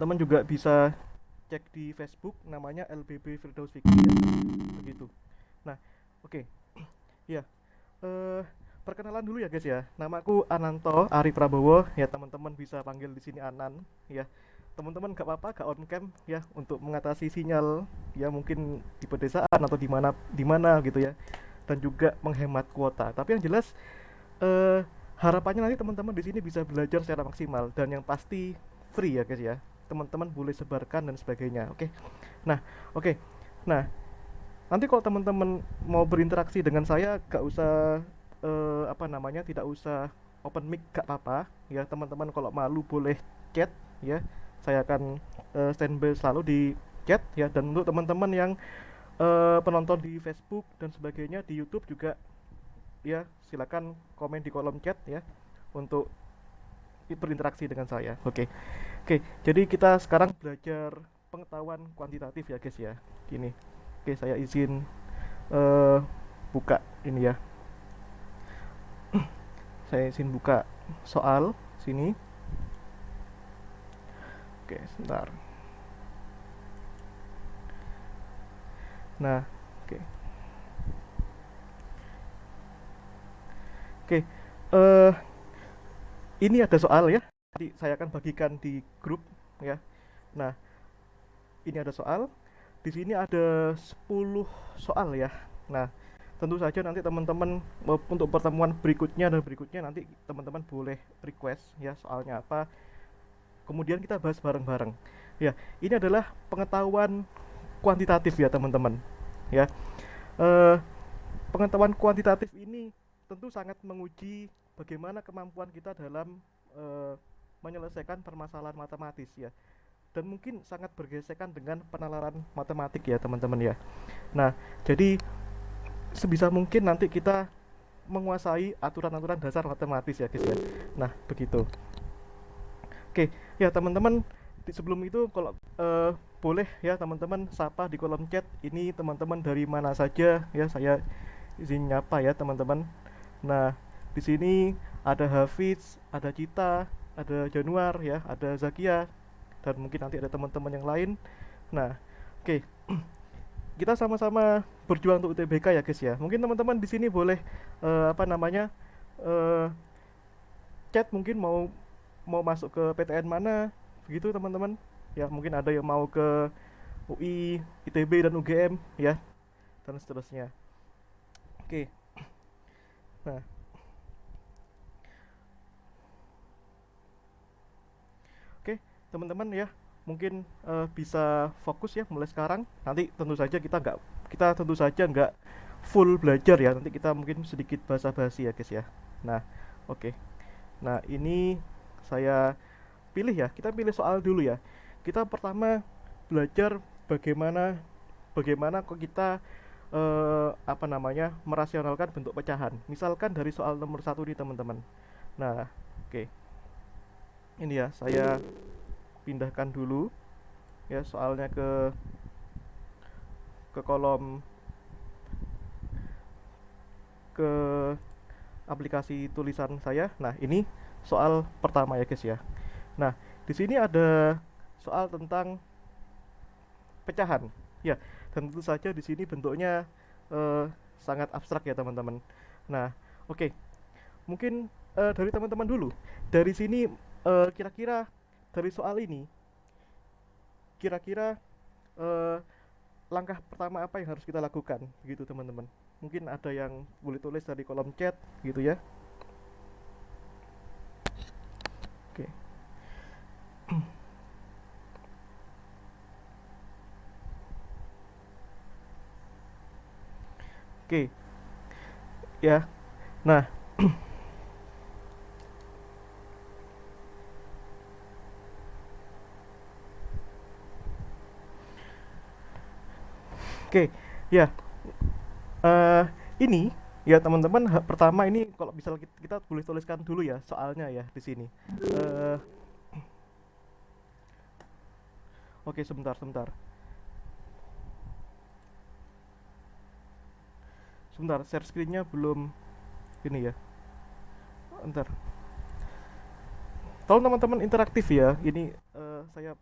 Teman juga bisa cek di Facebook namanya LBB Firdaus Fikri ya. Begitu. Nah, oke. Ya, eh perkenalan dulu ya guys ya. Namaku Ananto Ari Prabowo ya, teman-teman bisa panggil di sini Anan ya. Teman-teman gak apa-apa gak on cam ya, untuk mengatasi sinyal ya, mungkin di pedesaan atau di mana gitu ya, dan juga menghemat kuota. Tapi yang jelas eh harapannya nanti teman-teman di sini bisa belajar secara maksimal, dan yang pasti free ya guys ya. Teman-teman boleh sebarkan dan sebagainya. Oke. Nah, oke. Nah, nanti kalau teman-teman mau berinteraksi dengan saya, gak usah apa namanya, tidak usah open mic, gak apa-apa ya. Teman-teman kalau malu boleh chat ya. Saya akan standby selalu di chat ya. Dan untuk teman-teman yang penonton di Facebook dan sebagainya, di YouTube juga ya, silakan komen di kolom chat ya untuk berinteraksi dengan saya. Oke. Oke, jadi kita sekarang belajar pengetahuan kuantitatif ya guys ya. Gini. Oke, saya izin eh buka ini ya. Saya izin buka soal sini. Oke, sebentar. Nah, oke. Oke. Eh ini ada soal ya. Nanti saya akan bagikan di grup ya. Nah, ini ada soal. Di sini ada 10 soal ya. Nah, tentu saja nanti teman-teman untuk pertemuan berikutnya dan berikutnya, nanti teman-teman boleh request ya soalnya apa. Kemudian kita bahas bareng-bareng. Ya, ini adalah pengetahuan kuantitatif ya teman-teman. Ya, eh, pengetahuan kuantitatif ini tentu sangat menguji bagaimana kemampuan kita dalam eh, menyelesaikan permasalahan matematis ya. Dan mungkin sangat bergesekan dengan penalaran matematik ya teman-teman ya. Nah, jadi sebisa mungkin nanti kita menguasai aturan-aturan dasar matematis ya guys ya. Nah, begitu. Oke, ya teman-teman, sebelum itu kalau boleh ya teman-teman sapa di kolom chat. Ini teman-teman dari mana saja ya, saya izin nyapa ya teman-teman. Nah, di sini ada Hafiz, ada Cita, ada Januar ya, ada Zakia, dan mungkin nanti ada teman-teman yang lain. Nah, oke, kita sama-sama berjuang untuk UTBK ya guys ya. Mungkin teman-teman di sini boleh apa namanya, eh, chat, mungkin mau mau masuk ke PTN mana begitu teman-teman. Ya, mungkin ada yang mau ke UI, ITB dan UGM ya, dan seterusnya. Oke. Nah, oke teman-teman ya, mungkin bisa fokus ya mulai sekarang. Nanti tentu saja kita tentu saja nggak full belajar ya, nanti kita mungkin sedikit basa-basi ya guys ya. Nah, oke. Nah, ini saya pilih ya, kita pilih soal dulu ya. Kita pertama belajar bagaimana bagaimana kok kita apa namanya, merasionalkan bentuk pecahan. Misalkan dari soal nomor satu nih teman-teman. Nah, oke. Ini ya, saya pindahkan dulu ya soalnya ke kolom, ke aplikasi tulisan saya. Nah, ini soal pertama ya guys ya. Nah, di sini ada soal tentang pecahan. Ya, dan tentu saja di sini bentuknya eh, sangat abstrak ya teman-teman. Nah, oke. Mungkin dari teman-teman dulu. Dari sini kira-kira dari soal ini, kira-kira eh, langkah pertama apa yang harus kita lakukan gitu teman-teman. Mungkin ada yang boleh tulis dari kolom chat gitu ya. Oke. Oke, ya. Nah, oke. Ya, eh ini ya teman-teman, pertama ini kalau bisa kita boleh tuliskan dulu ya soalnya ya di sini. Eh oke, sebentar sebentar. Sebentar, share screen-nya belum ini ya. Bentar. Tolong teman-teman interaktif ya. Ini saya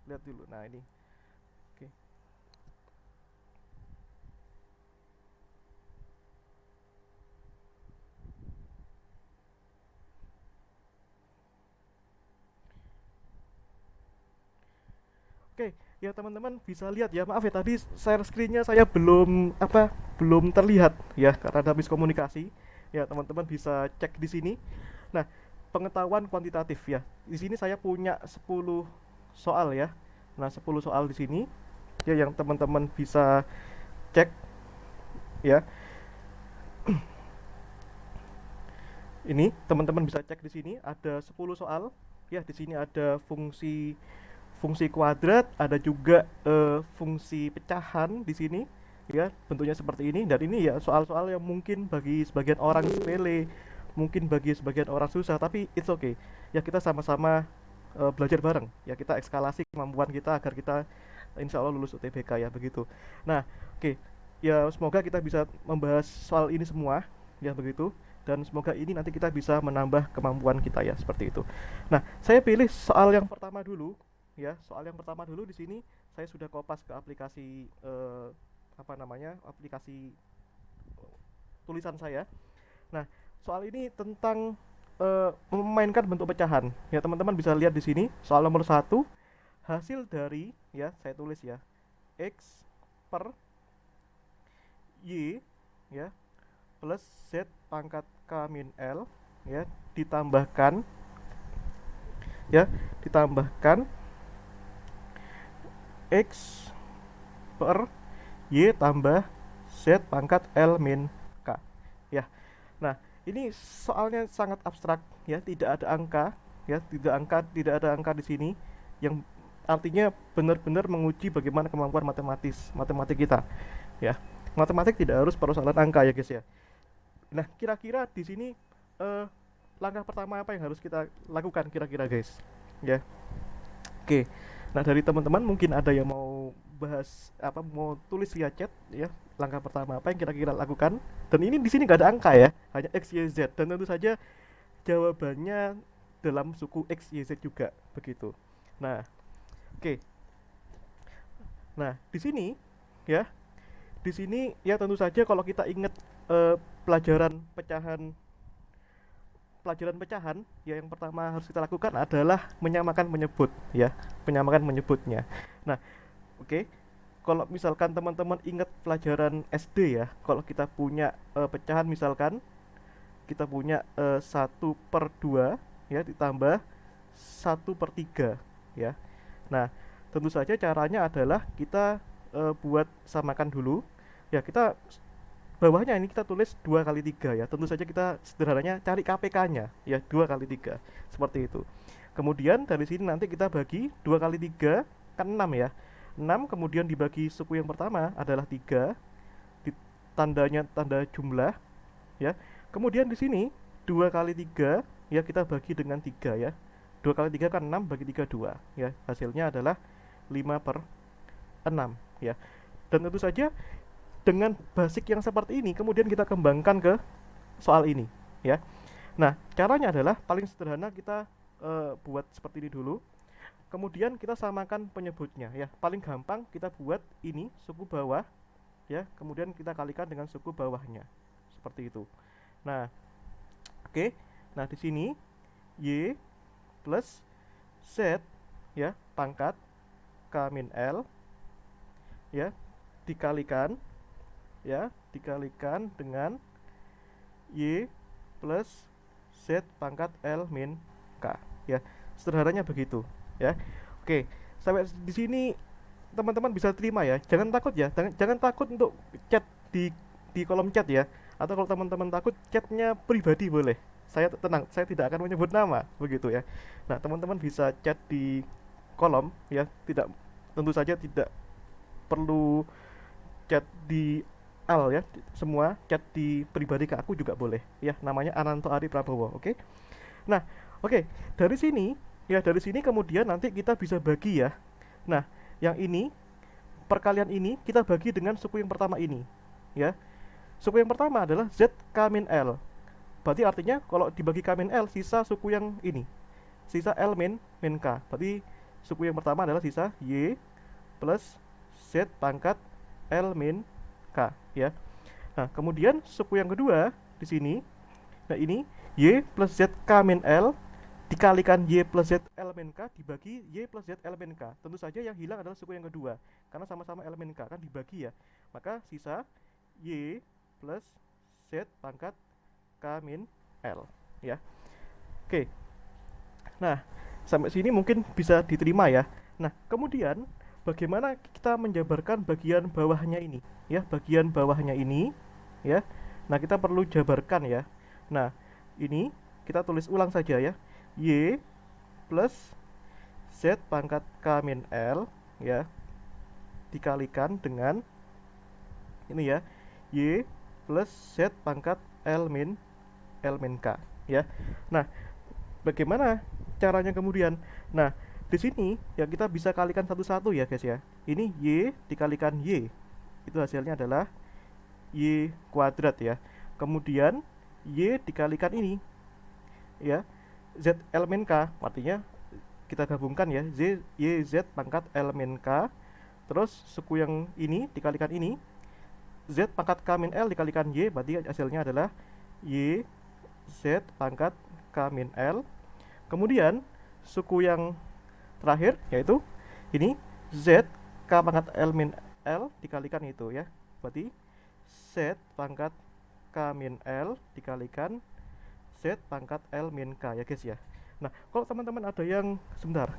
lihat dulu. Nah, ini. Oke. Oke, ya teman-teman bisa lihat ya. Maaf ya tadi share screen-nya saya belum terlihat ya karena ada miskomunikasi. Ya, teman-teman bisa cek di sini. Nah, pengetahuan kuantitatif ya. Di sini saya punya 10 soal ya. Nah, 10 soal di sini ya yang teman-teman bisa cek ya. Ini teman-teman bisa cek di sini ada 10 soal. Ya, di sini ada fungsi fungsi kuadrat, ada juga fungsi pecahan di sini. Ya, bentuknya seperti ini dan ini ya soal-soal yang mungkin bagi sebagian orang sepele, mungkin bagi sebagian orang susah, tapi it's okay. Ya, kita sama-sama belajar bareng. Ya, kita ekskalasi kemampuan kita agar kita insya Allah lulus UTBK ya begitu. Nah, oke. Ya, semoga kita bisa membahas soal ini semua ya begitu dan semoga ini nanti kita bisa menambah kemampuan kita ya seperti itu. Nah, saya pilih soal yang pertama dulu ya. Soal yang pertama dulu di sini saya sudah kopas ke aplikasi apa namanya? Aplikasi tulisan saya. Nah, soal ini tentang memainkan bentuk pecahan. Ya, teman-teman bisa lihat di sini soal nomor satu hasil dari ya saya tulis ya X per Y ya plus Z pangkat K min L ya ditambahkan ya ditambahkan X per Y tambah Z pangkat L min K ya. Nah, ini soalnya sangat abstrak ya, tidak ada angka ya, tidak ada angka di sini yang artinya benar-benar menguji bagaimana kemampuan matematik kita ya. Matematik tidak harus persoalan angka ya guys ya. Nah, kira-kira di sini eh, langkah pertama apa yang harus kita lakukan kira-kira guys? Ya. Oke. Nah, dari teman-teman mungkin ada yang mau bahas apa mau tulis via chat ya. Langkah pertama apa yang kira-kira lakukan? Dan ini di sini nggak ada angka ya, hanya X, Y, Z dan tentu saja jawabannya dalam suku X, Y, Z juga begitu. Nah, oke. Nah, di sini ya, di sini ya tentu saja kalau kita ingat eh, pelajaran pecahan pelajaran pecahan ya yang pertama harus kita lakukan adalah menyamakan menyebut ya menyamakan menyebutnya. Nah, oke. Kalau misalkan teman-teman ingat pelajaran SD ya, kalau kita punya pecahan misalkan kita punya 1/2 ya ditambah 1/3 ya. Nah, tentu saja caranya adalah kita buat samakan dulu ya. Kita bawahnya ini kita tulis 2 kali 3 ya. Tentu saja kita sederhananya cari KPK-nya ya 2 kali 3 seperti itu. Kemudian dari sini nanti kita bagi 2 kali 3 kan 6 ya. 6 kemudian dibagi suku yang pertama adalah 3, tandanya tanda jumlah ya. Kemudian di sini 2 kali 3 ya kita bagi dengan 3 ya. 2 kali 3 kan 6 bagi 3 2 ya. Hasilnya adalah 5/6 ya. Dan tentu saja dengan basic yang seperti ini kemudian kita kembangkan ke soal ini ya. Nah, caranya adalah paling sederhana kita buat seperti ini dulu. Kemudian kita samakan penyebutnya ya. Paling gampang kita buat ini suku bawah ya, kemudian kita kalikan dengan suku bawahnya. Seperti itu. Nah, oke. Nah, di sini Y plus Z ya pangkat K min L ya dikalikan dengan Y plus Z pangkat L min K ya. Sederhananya begitu ya. Oke, sampai di sini teman-teman bisa terima ya. Jangan takut ya. Jangan takut untuk chat di kolom chat ya. Atau kalau teman-teman takut chatnya pribadi boleh. Saya tenang, saya tidak akan menyebut nama begitu ya. Nah, teman-teman bisa chat di kolom ya. Tentu saja tidak perlu chat di al ya. Semua chat di pribadi ke aku juga boleh ya. Namanya Ananto Ari Prabowo, oke? Nah, oke. Dari sini kemudian nanti kita bisa bagi ya. Nah, yang ini perkalian ini kita bagi dengan suku yang pertama ini ya. Suku yang pertama adalah Z K min L. Berarti artinya kalau dibagi K min L sisa suku yang ini. Sisa L min K. Berarti suku yang pertama adalah sisa Y plus Z pangkat L min K ya. Nah, kemudian suku yang kedua di sini, nah ini Y plus Z K min L dikalikan Y plus Z L min K dibagi Y plus Z L min K. Tentu saja yang hilang adalah suku yang kedua, karena sama-sama L min K kan dibagi ya. Maka sisa Y plus Z pangkat K min L ya. Oke. Nah, sampai sini mungkin bisa diterima ya. Nah, kemudian bagaimana kita menjabarkan bagian bawahnya ini ya, bagian bawahnya ini ya. Nah, kita perlu jabarkan ya. Nah, ini kita tulis ulang saja ya. Y plus Z pangkat K min L ya dikalikan dengan ini ya, Y plus Z pangkat L min K ya. Nah, bagaimana caranya kemudian? Nah, di sini ya kita bisa kalikan satu-satu ya guys ya. Ini Y dikalikan Y, itu hasilnya adalah Y kuadrat ya. Kemudian Y dikalikan ini ya, Z L min K, artinya kita gabungkan ya, Y Z pangkat L min K. Terus suku yang ini dikalikan ini, Z pangkat K min L dikalikan Y, berarti hasilnya adalah Y Z pangkat K min L. Kemudian suku yang terakhir yaitu ini Z K pangkat L min L dikalikan itu ya, berarti Z pangkat K min L dikalikan Z pangkat L min K ya guys ya. Nah, kalau teman-teman ada yang sebentar,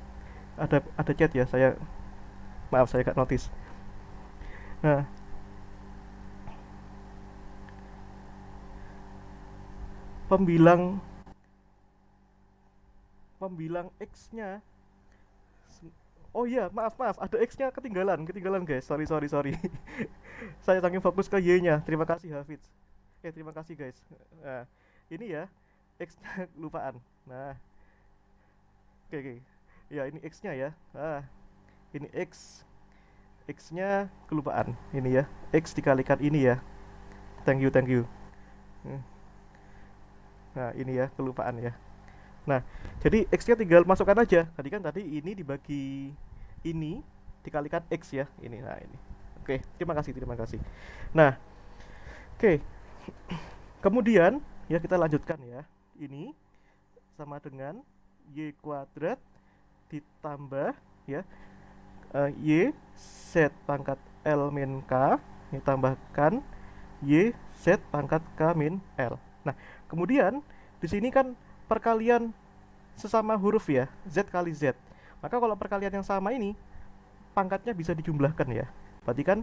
ada chat ya, maaf saya gak notice. Nah, pembilang X-nya, oh iya, maaf, ada X-nya ketinggalan guys, sorry. Saya saking fokus ke Y-nya, terima kasih Hafiz. Terima kasih guys. Nah, ini ya, X-nya kelupaan. Nah, oke. Ya, ini X-nya ya. Nah, ini X-nya kelupaan. Ini ya, X dikalikan ini ya. Thank you. Nah, ini ya, kelupaan ya. Nah, jadi X-nya tinggal masukkan aja. Tadi ini dibagi ini dikalikan X ya. Ini, nah ini. Oke, terima kasih. Nah, oke. Kemudian, ya kita lanjutkan ya. Ini sama dengan Y kuadrat ditambah ya, Y Z pangkat L min K ditambahkan Y Z pangkat K min L. Nah, kemudian di sini kan perkalian sesama huruf ya, Z kali Z. Maka kalau perkalian yang sama ini pangkatnya bisa dijumlahkan ya. Berarti kan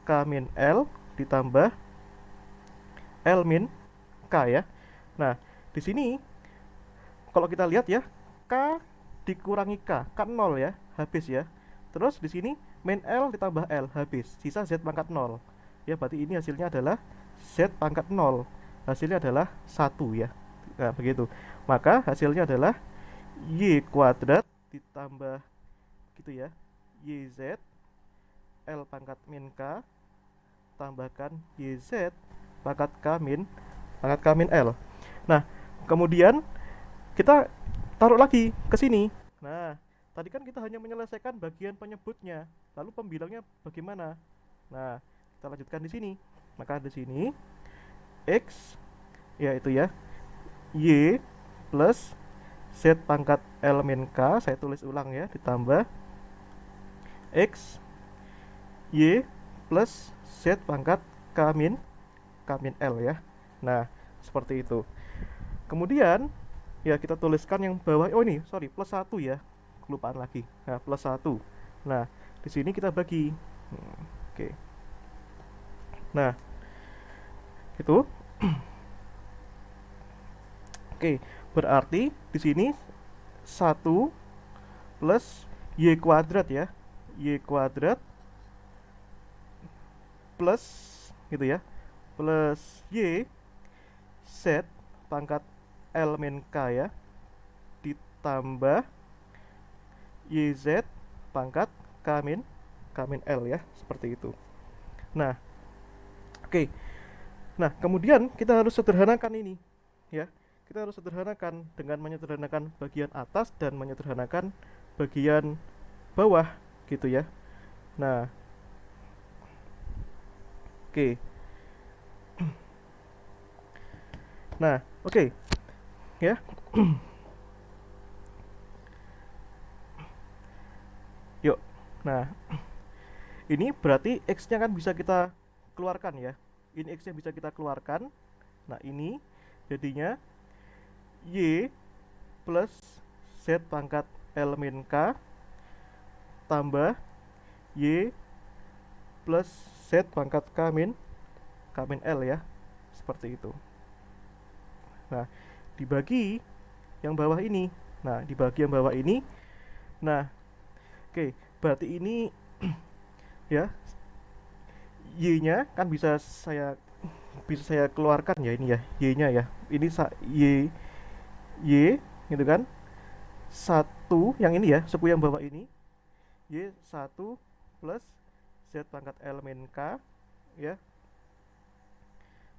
K min L ditambah L min K ya. Nah, di sini kalau kita lihat ya, K dikurangi K, kan 0 ya, habis ya. Terus di sini min L ditambah L, habis. Sisa Z pangkat 0. Ya, berarti ini hasilnya adalah Z pangkat 0. Hasilnya adalah 1 ya. Nah, begitu. Maka hasilnya adalah Y kuadrat ditambah gitu ya, YZ L pangkat min K tambahkan YZ pangkat K min L. Nah, kemudian kita taruh lagi ke sini. Nah, tadi kan kita hanya menyelesaikan bagian penyebutnya, lalu pembilangnya bagaimana? Nah, kita lanjutkan di sini. Maka di sini X ya itu ya, Y plus Z pangkat L min K, saya tulis ulang ya, ditambah X Y plus Z pangkat K min L ya. Nah, seperti itu. Kemudian ya kita tuliskan yang bawah, oh ini sorry, plus 1 ya, kelupaan lagi. Nah, plus 1. Nah, di sini kita bagi. Oke. Nah, itu. Oke, berarti di sini 1 plus Y kuadrat ya, Y kuadrat plus gitu ya, plus Y Z pangkat L min K ya, ditambah YZ pangkat K min L ya, seperti itu. Nah, oke. Nah, kemudian kita harus sederhanakan ini ya. Kita harus sederhanakan dengan menyederhanakan bagian atas dan menyederhanakan bagian bawah gitu ya. Nah, oke. Nah, oke ya. Yuk. Nah, ini berarti X-nya kan bisa kita keluarkan ya. Ini X-nya bisa kita keluarkan. Nah, ini jadinya Y plus Z pangkat L min K tambah Y plus Z pangkat K min L ya. Seperti itu. Nah, dibagi yang bawah ini. Nah, dibagi yang bawah ini. Nah, oke, berarti ini ya Y-nya kan bisa saya keluarkan ya ini ya, Y-nya ya. Ini Y gitu kan. Satu yang ini ya, suku yang bawah ini Y1 plus Z pangkat L min K ya.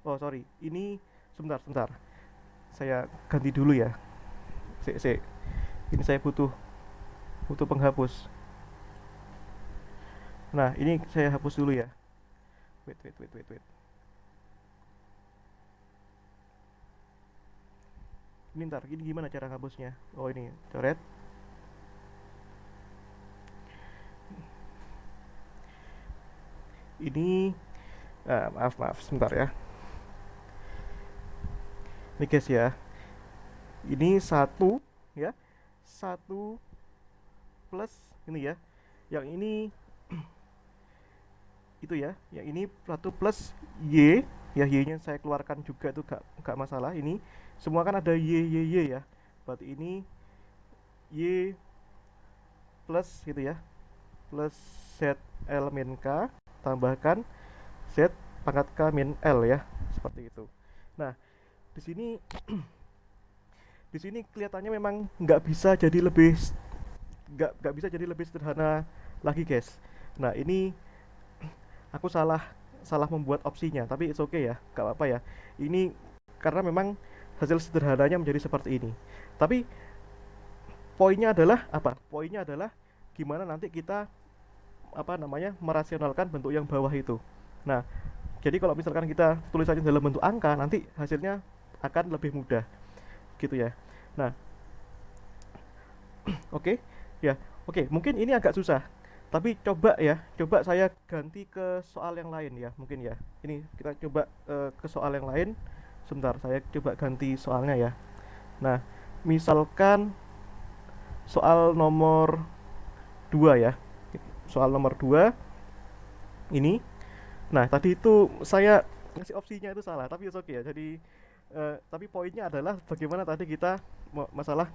Oh, sorry. Ini sebentar. Saya ganti dulu ya. Sik. Ini saya butuh penghapus. Nah, ini saya hapus dulu ya. Wait. Ini ntar, ini gimana cara hapusnya? Oh, ini coret. Ini maaf sebentar ya. Ini guys ya. Ini satu ya. Satu plus ini ya. Yang ini itu ya. Yang ini satu plus Y ya, Y-nya saya keluarkan juga itu gak masalah. Ini semua kan ada Y ya. Berarti ini Y plus gitu ya. Plus Z L min K tambahkan Z pangkat K min L ya. Seperti itu. Nah, di sini di sini kelihatannya memang nggak bisa jadi lebih sederhana lagi guys. Nah, ini aku salah salah membuat opsinya, tapi it's okay ya, nggak apa-apa ya. Ini karena memang hasil sederhananya menjadi seperti ini. Tapi poinnya adalah apa? Poinnya adalah gimana nanti kita merasionalkan bentuk yang bawah itu. Nah, jadi kalau misalkan kita tulisannya dalam bentuk angka, nanti hasilnya akan lebih mudah gitu ya. Nah, oke, ya, oke. Mungkin ini agak susah, tapi coba saya ganti ke soal yang lain ya, mungkin ya. Ini kita coba ke soal yang lain. Sebentar, saya coba ganti soalnya ya. Nah, misalkan soal nomor 2 ya. Soal nomor 2 ini. Nah, tadi itu saya ngasih opsinya itu salah, tapi oke ya. Jadi tapi poinnya adalah bagaimana tadi kita masalah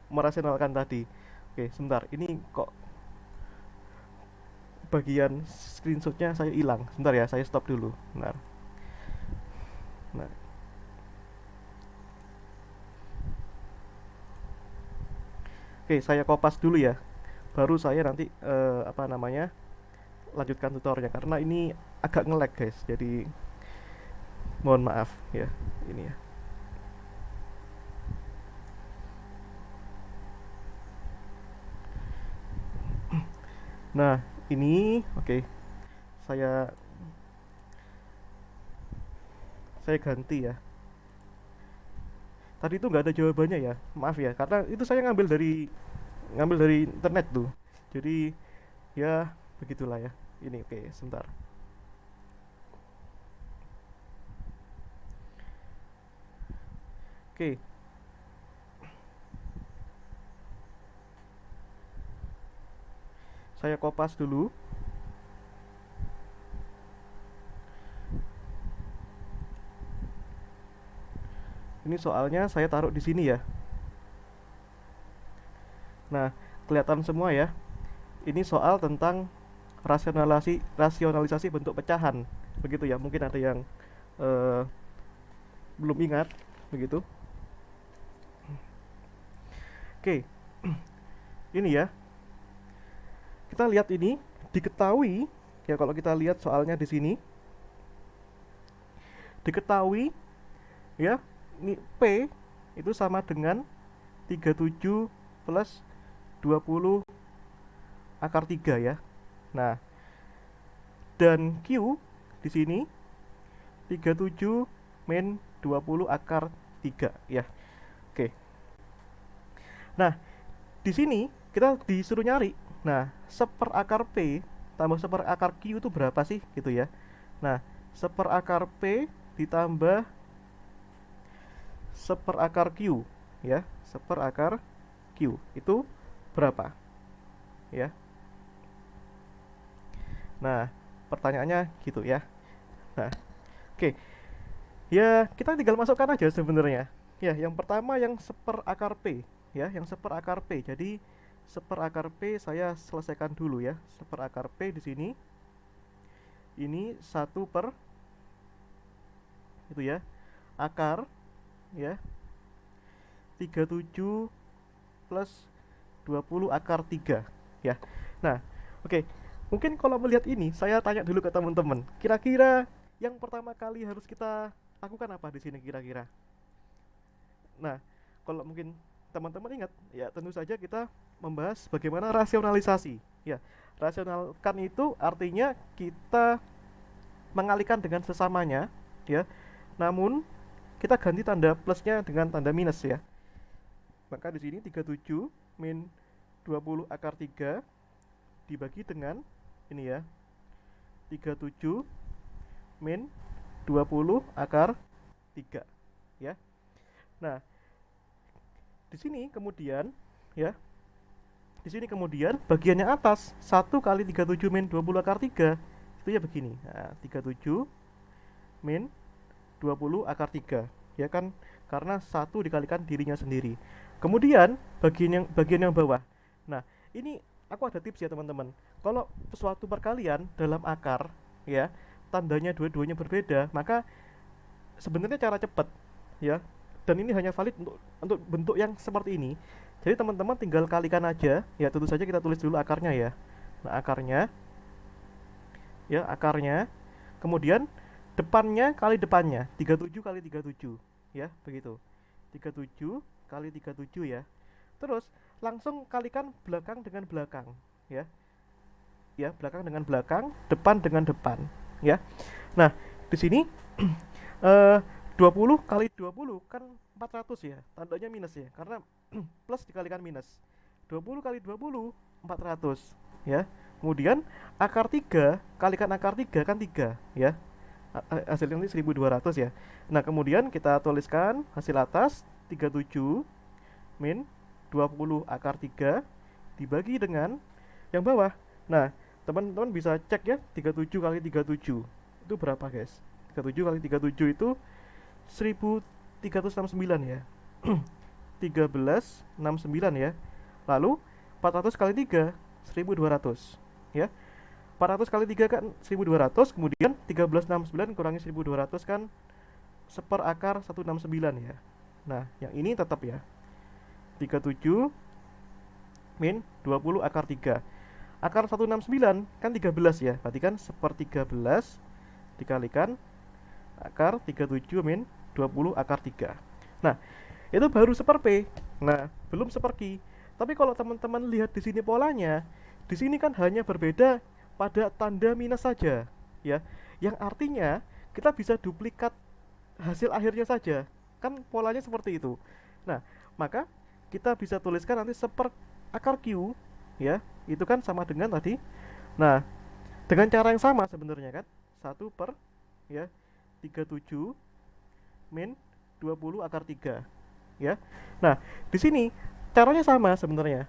merasionalkan tadi. Oke, sebentar. Ini kok bagian screenshotnya saya hilang. Sebentar ya, saya stop dulu. Benar. Nah, oke, saya kopas dulu ya. Baru saya nanti lanjutkan tutorialnya karena ini agak nge-lag guys. Jadi mohon maaf ya. Ini ya. Nah, ini oke. Saya saya ganti ya. Tadi itu nggak ada jawabannya ya, maaf ya, karena itu saya ngambil dari internet tuh. Jadi ya begitulah ya. Ini oke, sebentar. Oke, saya kopas dulu. Ini soalnya saya taruh di sini ya. Nah, kelihatan semua ya. Ini soal tentang rasionalisasi bentuk pecahan. Begitu ya. Mungkin ada yang eh, belum ingat begitu. Oke. Ini ya. Kita lihat ini diketahui ya, kalau kita lihat soalnya di sini diketahui ya, ini P itu sama dengan 37 plus 20 akar 3 ya. Nah, dan Q di sini 37 min 20 akar 3 ya. Oke. Nah, di sini kita disuruh nyari. Nah, seperakar P tambah seperakar Q itu berapa sih gitu ya. Nah, seperakar P ditambah seperakar Q ya. Seperakar Q itu berapa? Ya. Nah, pertanyaannya gitu ya. Nah, oke. Ya, kita tinggal masukkan aja sebenarnya. Ya, yang pertama yang seperakar P, ya, yang seperakar P. Jadi seperakar P saya selesaikan dulu ya. Seperakar P di sini ini 1/, itu ya. Akar ya 37 plus 20 akar 3 ya. Nah, oke. Mungkin kalau melihat ini, saya tanya dulu ke teman-teman. Kira-kira yang pertama kali harus kita lakukan apa di sini kira-kira? Nah, kalau mungkin teman-teman ingat, ya tentu saja kita membahas bagaimana rasionalisasi. Ya, rasionalkan itu artinya kita mengalihkan dengan sesamanya, ya. Namun kita ganti tanda plusnya dengan tanda minus ya. Maka di sini 37 min 20 akar 3 dibagi dengan ini ya. 37 min 20 akar 3 ya. Nah, di sini kemudian ya, di sini kemudian bagian yang atas 1 kali 37 min 20 akar 3 itu ya begini. Nah, 37 min 20 akar 3 ya kan, karena 1 dikalikan dirinya sendiri. Kemudian bagian yang bawah. Nah, ini aku ada tips ya teman-teman. Kalau suatu perkalian dalam akar ya, tandanya dua-duanya berbeda, maka sebenarnya cara cepat ya, dan ini hanya valid untuk bentuk yang seperti ini. Jadi teman-teman tinggal kalikan aja ya, tentu saja kita tulis dulu akarnya ya. Nah, akarnya ya, akarnya kemudian depannya kali depannya 37 kali 37 ya, begitu. 37 kali 37 ya. Terus langsung kalikan belakang dengan belakang ya. Ya, belakang dengan belakang, depan dengan depan ya. Nah, di sini 20 kali 20 kan 400 ya, tandanya minus ya, karena plus dikalikan minus. 20 kali 20 400 ya. Kemudian akar 3 kalikan akar 3 kan 3 ya. Hasilnya nanti 1200 ya. Nah, kemudian kita tuliskan hasil atas 37 min 20 akar 3 dibagi dengan yang bawah. Nah, teman-teman bisa cek ya, 37 kali 37 itu berapa guys? 37 kali 37 itu 1369 ya. 1369 ya. Lalu 400 kali 3 1200 ya. 400 kali 3 kan 1200, kemudian 1369 kurangi 1200 kan seperakar 169 ya. Nah, yang ini tetap ya. 37 min 20 akar 3. Akar 169 kan 13 ya, berarti kan 1/13 dikalikan akar 37 min 20 akar 3. Nah, itu baru 1/P. Nah, belum 1/Q. Tapi kalau teman-teman lihat di sini polanya, di sini kan hanya berbeda pada tanda minus saja, ya. Yang artinya kita bisa duplikat hasil akhirnya saja. Kan polanya seperti itu. Nah, maka kita bisa tuliskan nanti seperakar Q, ya. Itu kan sama dengan tadi. Nah, dengan cara yang sama sebenarnya kan. 1 per ya 37 min 20 akar 3 ya. Nah, di sini caranya sama sebenarnya,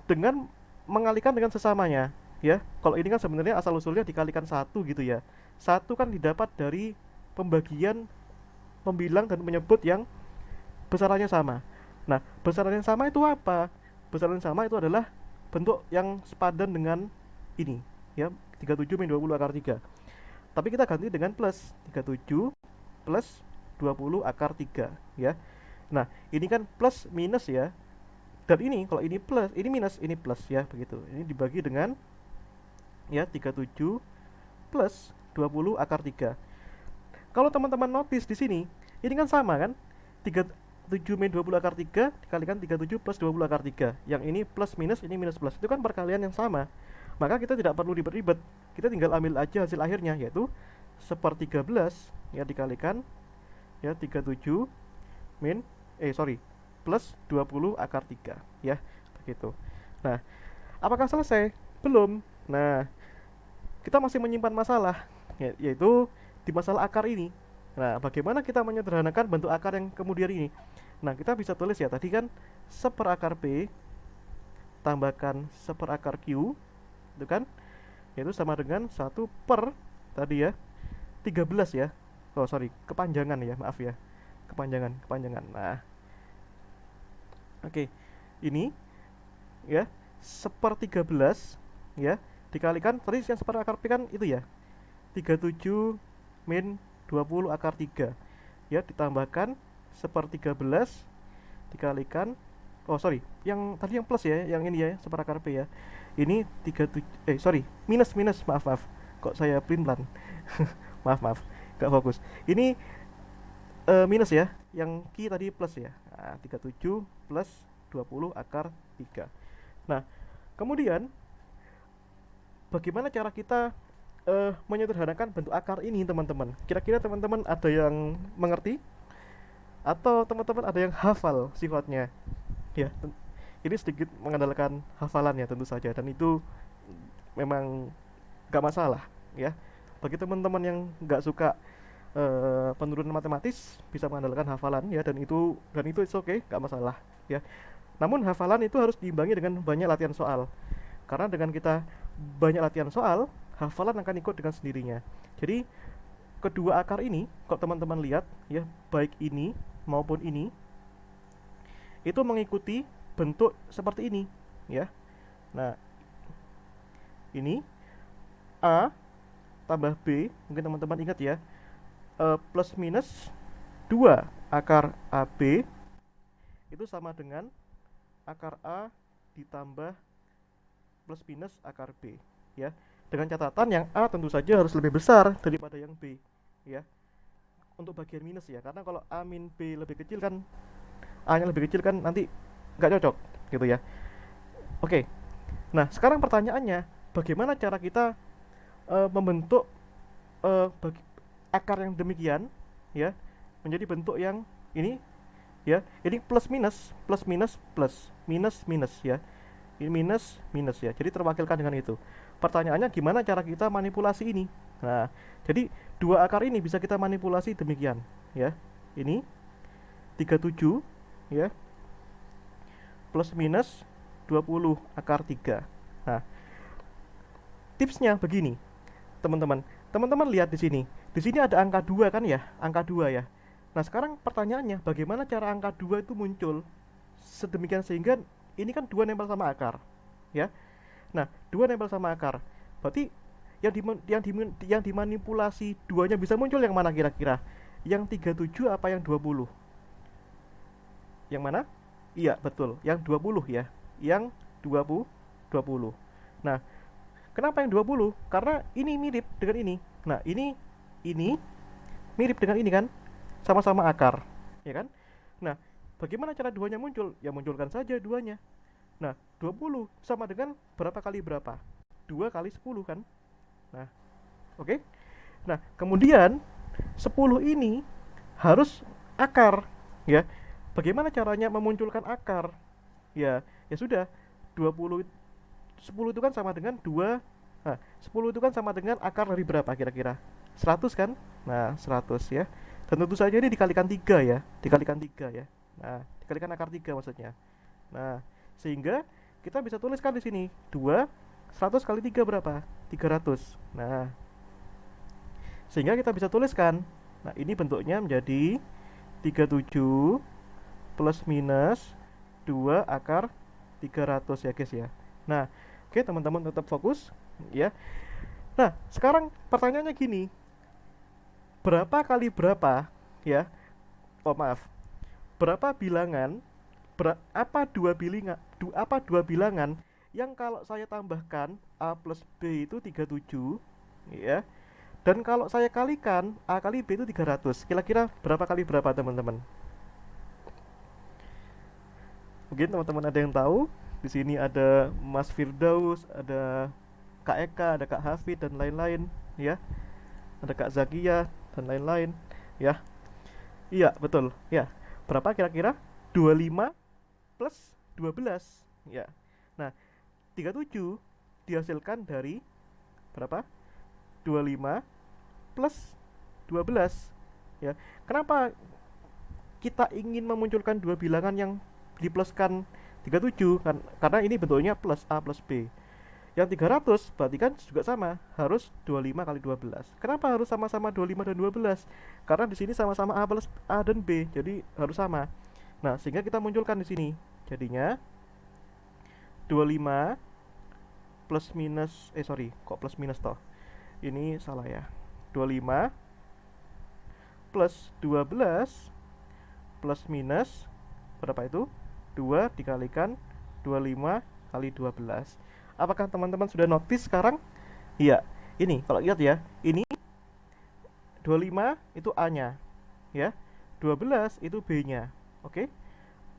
dengan mengalihkan dengan sesamanya ya. Kalau ini kan sebenarnya asal usulnya dikalikan 1 gitu ya. 1 kan didapat dari pembagian membilang dan menyebut yang besarannya sama. Nah, besaran yang sama itu apa? Besaran yang sama itu adalah bentuk yang sepadan dengan ini ya, 37 min 20 akar 3. Tapi kita ganti dengan plus, 37 plus 20 akar 3 ya. Nah, ini kan plus minus ya. Dan ini kalau ini plus, ini minus, ini plus ya, begitu. Ini dibagi dengan ya 37 plus 20 akar 3. Kalau teman-teman notice di sini, ini kan sama kan? 7 min 20 akar 3 dikalikan 37 plus 20 akar 3. Yang ini plus minus, ini minus plus. Itu kan perkalian yang sama. Maka kita tidak perlu ribet-ribet. Kita tinggal ambil aja hasil akhirnya, yaitu 1/13 ya dikalikan ya 37 min plus 20 akar 3 ya, begitu. Nah, apakah selesai? Belum. Nah, kita masih menyimpan masalah yaitu di masalah akar ini. Nah, bagaimana kita menyederhanakan bentuk akar yang kemudian ini? Nah, kita bisa tulis ya, tadi kan 1/akar P tambahkan 1/akar Q, itu kan? Yaitu sama dengan 1 per tadi ya, 13 ya. Oh, sorry, kepanjangan ya, maaf ya. Kepanjangan. Nah, oke. Ini ya, 1/13 ya, dikalikan tadi yang 1/akar P kan itu ya. 37 min 20 akar 3 ya, ditambahkan 1/13 dikalikan, oh sorry, yang tadi yang plus ya, yang ini ya 1/akar P ya, ini 37 minus, maaf, kok saya pelan maaf gak fokus, ini minus ya, yang Q tadi plus ya. Nah, 37 plus 20 akar 3. Nah, kemudian bagaimana cara kita menyederhanakan bentuk akar ini, teman-teman? Kira-kira teman-teman ada yang mengerti? Atau teman-teman ada yang hafal sifatnya? Ya, ini sedikit mengandalkan hafalan ya tentu saja, dan itu memang gak masalah ya. Bagi teman-teman yang gak suka penurunan matematis, bisa mengandalkan hafalan ya, dan itu it's okay, gak masalah ya. Namun hafalan itu harus diimbangi dengan banyak latihan soal. Karena dengan kita banyak latihan soal, hafalan akan ikut dengan sendirinya. Jadi kedua akar ini, kalau teman-teman lihat ya, baik ini maupun ini, itu mengikuti bentuk seperti ini ya. Nah, ini A tambah B, mungkin teman-teman ingat ya, plus minus 2 akar AB itu sama dengan akar A ditambah plus minus akar B ya. Dengan catatan yang A tentu saja harus lebih besar daripada yang B ya, untuk bagian minus ya, karena kalau A min B lebih kecil kan, A nya lebih kecil kan nanti nggak cocok gitu ya. Oke, nah sekarang pertanyaannya, bagaimana cara kita membentuk akar yang demikian ya menjadi bentuk yang ini ya. Ini plus minus plus minus minus ya, ini minus minus ya, jadi terwakilkan dengan itu. Pertanyaannya, gimana cara kita manipulasi ini? Nah, jadi dua akar ini bisa kita manipulasi demikian ya. Ini 37 ya plus minus 20 akar 3. Nah, tipsnya begini, teman-teman. Teman-teman lihat di sini. Di sini ada angka 2 kan ya? Angka 2 ya. Nah, sekarang pertanyaannya, bagaimana cara angka 2 itu muncul sedemikian sehingga ini kan 2 nempel sama akar ya. Nah, 2 nempel sama akar. Berarti yang dimanipulasi 2-nya bisa muncul yang mana kira-kira? Yang 37 apa yang 20? Yang mana? Iya, betul. Yang 20 ya. Yang 20. Nah, kenapa yang 20? Karena ini mirip dengan ini. Nah, ini mirip dengan ini kan? Sama-sama akar, ya kan? Nah, bagaimana cara 2-nya muncul? Ya munculkan saja 2-nya. Nah, 20 sama dengan berapa kali berapa? 2 kali 10 kan? Nah, oke. Nah, kemudian 10 ini harus akar, ya. Bagaimana caranya memunculkan akar? Ya sudah, 20 10 itu kan sama dengan 2. Nah, 10 itu kan sama dengan akar dari berapa kira-kira? 100 kan? Nah, 100 ya. Dan tentu saja ini dikalikan 3 ya. Dikalikan 3 ya. Nah, dikalikan akar 3 maksudnya. Nah, sehingga kita bisa tuliskan di sini 100 kali 3 berapa? 300. Nah, sehingga kita bisa tuliskan. Nah, ini bentuknya menjadi 37 plus minus 2 akar 300 ya guys ya. Nah, oke teman-teman tetap fokus ya. Nah, sekarang pertanyaannya gini. Berapa kali berapa ya? Oh maaf. Berapa bilangan apa dua bilangan yang kalau saya tambahkan A plus B itu 37 ya, dan kalau saya kalikan A kali B itu 300, kira-kira berapa kali berapa teman-teman? Mungkin teman-teman ada yang tahu. Di sini ada Mas Firdaus, ada Kak Eka, ada Kak Hafid dan lain-lain ya. Ada Kak Zakia dan lain-lain ya. Iya, betul. Ya. Berapa kira-kira? 25 plus 12 ya. Nah, 37 dihasilkan dari berapa? 25 plus 12 ya. Kenapa kita ingin memunculkan dua bilangan yang dipluskan 37? Karena ini bentuknya plus A plus B. Yang 300 berarti kan juga sama, harus 25 kali 12. Kenapa harus sama-sama 25 dan 12? Karena di sini sama-sama A plus A dan B, jadi harus sama. Nah, sehingga kita munculkan di sini. Jadinya 25 plus minus sorry, kok plus minus toh? Ini salah ya. 25 plus 12 plus minus berapa itu? 2 dikalikan 25 kali 12. Apakah teman-teman sudah notice sekarang? Iya, ini kalau lihat ya, ini 25 itu A-nya, ya. 12 itu B-nya. Oke.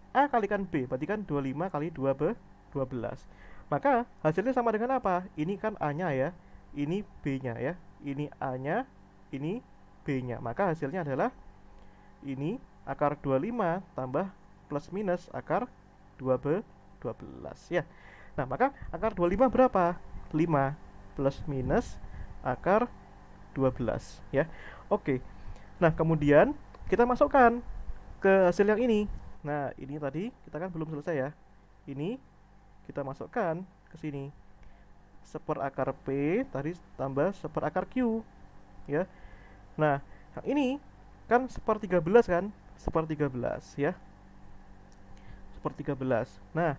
A kalikan B, berarti kan 25 kali 2B, 12. Maka hasilnya sama dengan apa? Ini kan A-nya ya, ini B-nya ya. Ini A-nya, ini B-nya. Maka hasilnya adalah ini akar 25 tambah plus minus akar 2B 12 ya. Nah, maka akar 25 berapa? 5 plus minus akar 12 ya. Oke. Nah, kemudian kita masukkan ke hasil yang ini. Nah, ini tadi kita kan belum selesai ya. Ini kita masukkan ke sini. Seper akar P tadi tambah seper akar Q ya. Nah, yang ini kan seper 13 kan? Seper 13 ya. Seper 13. Nah,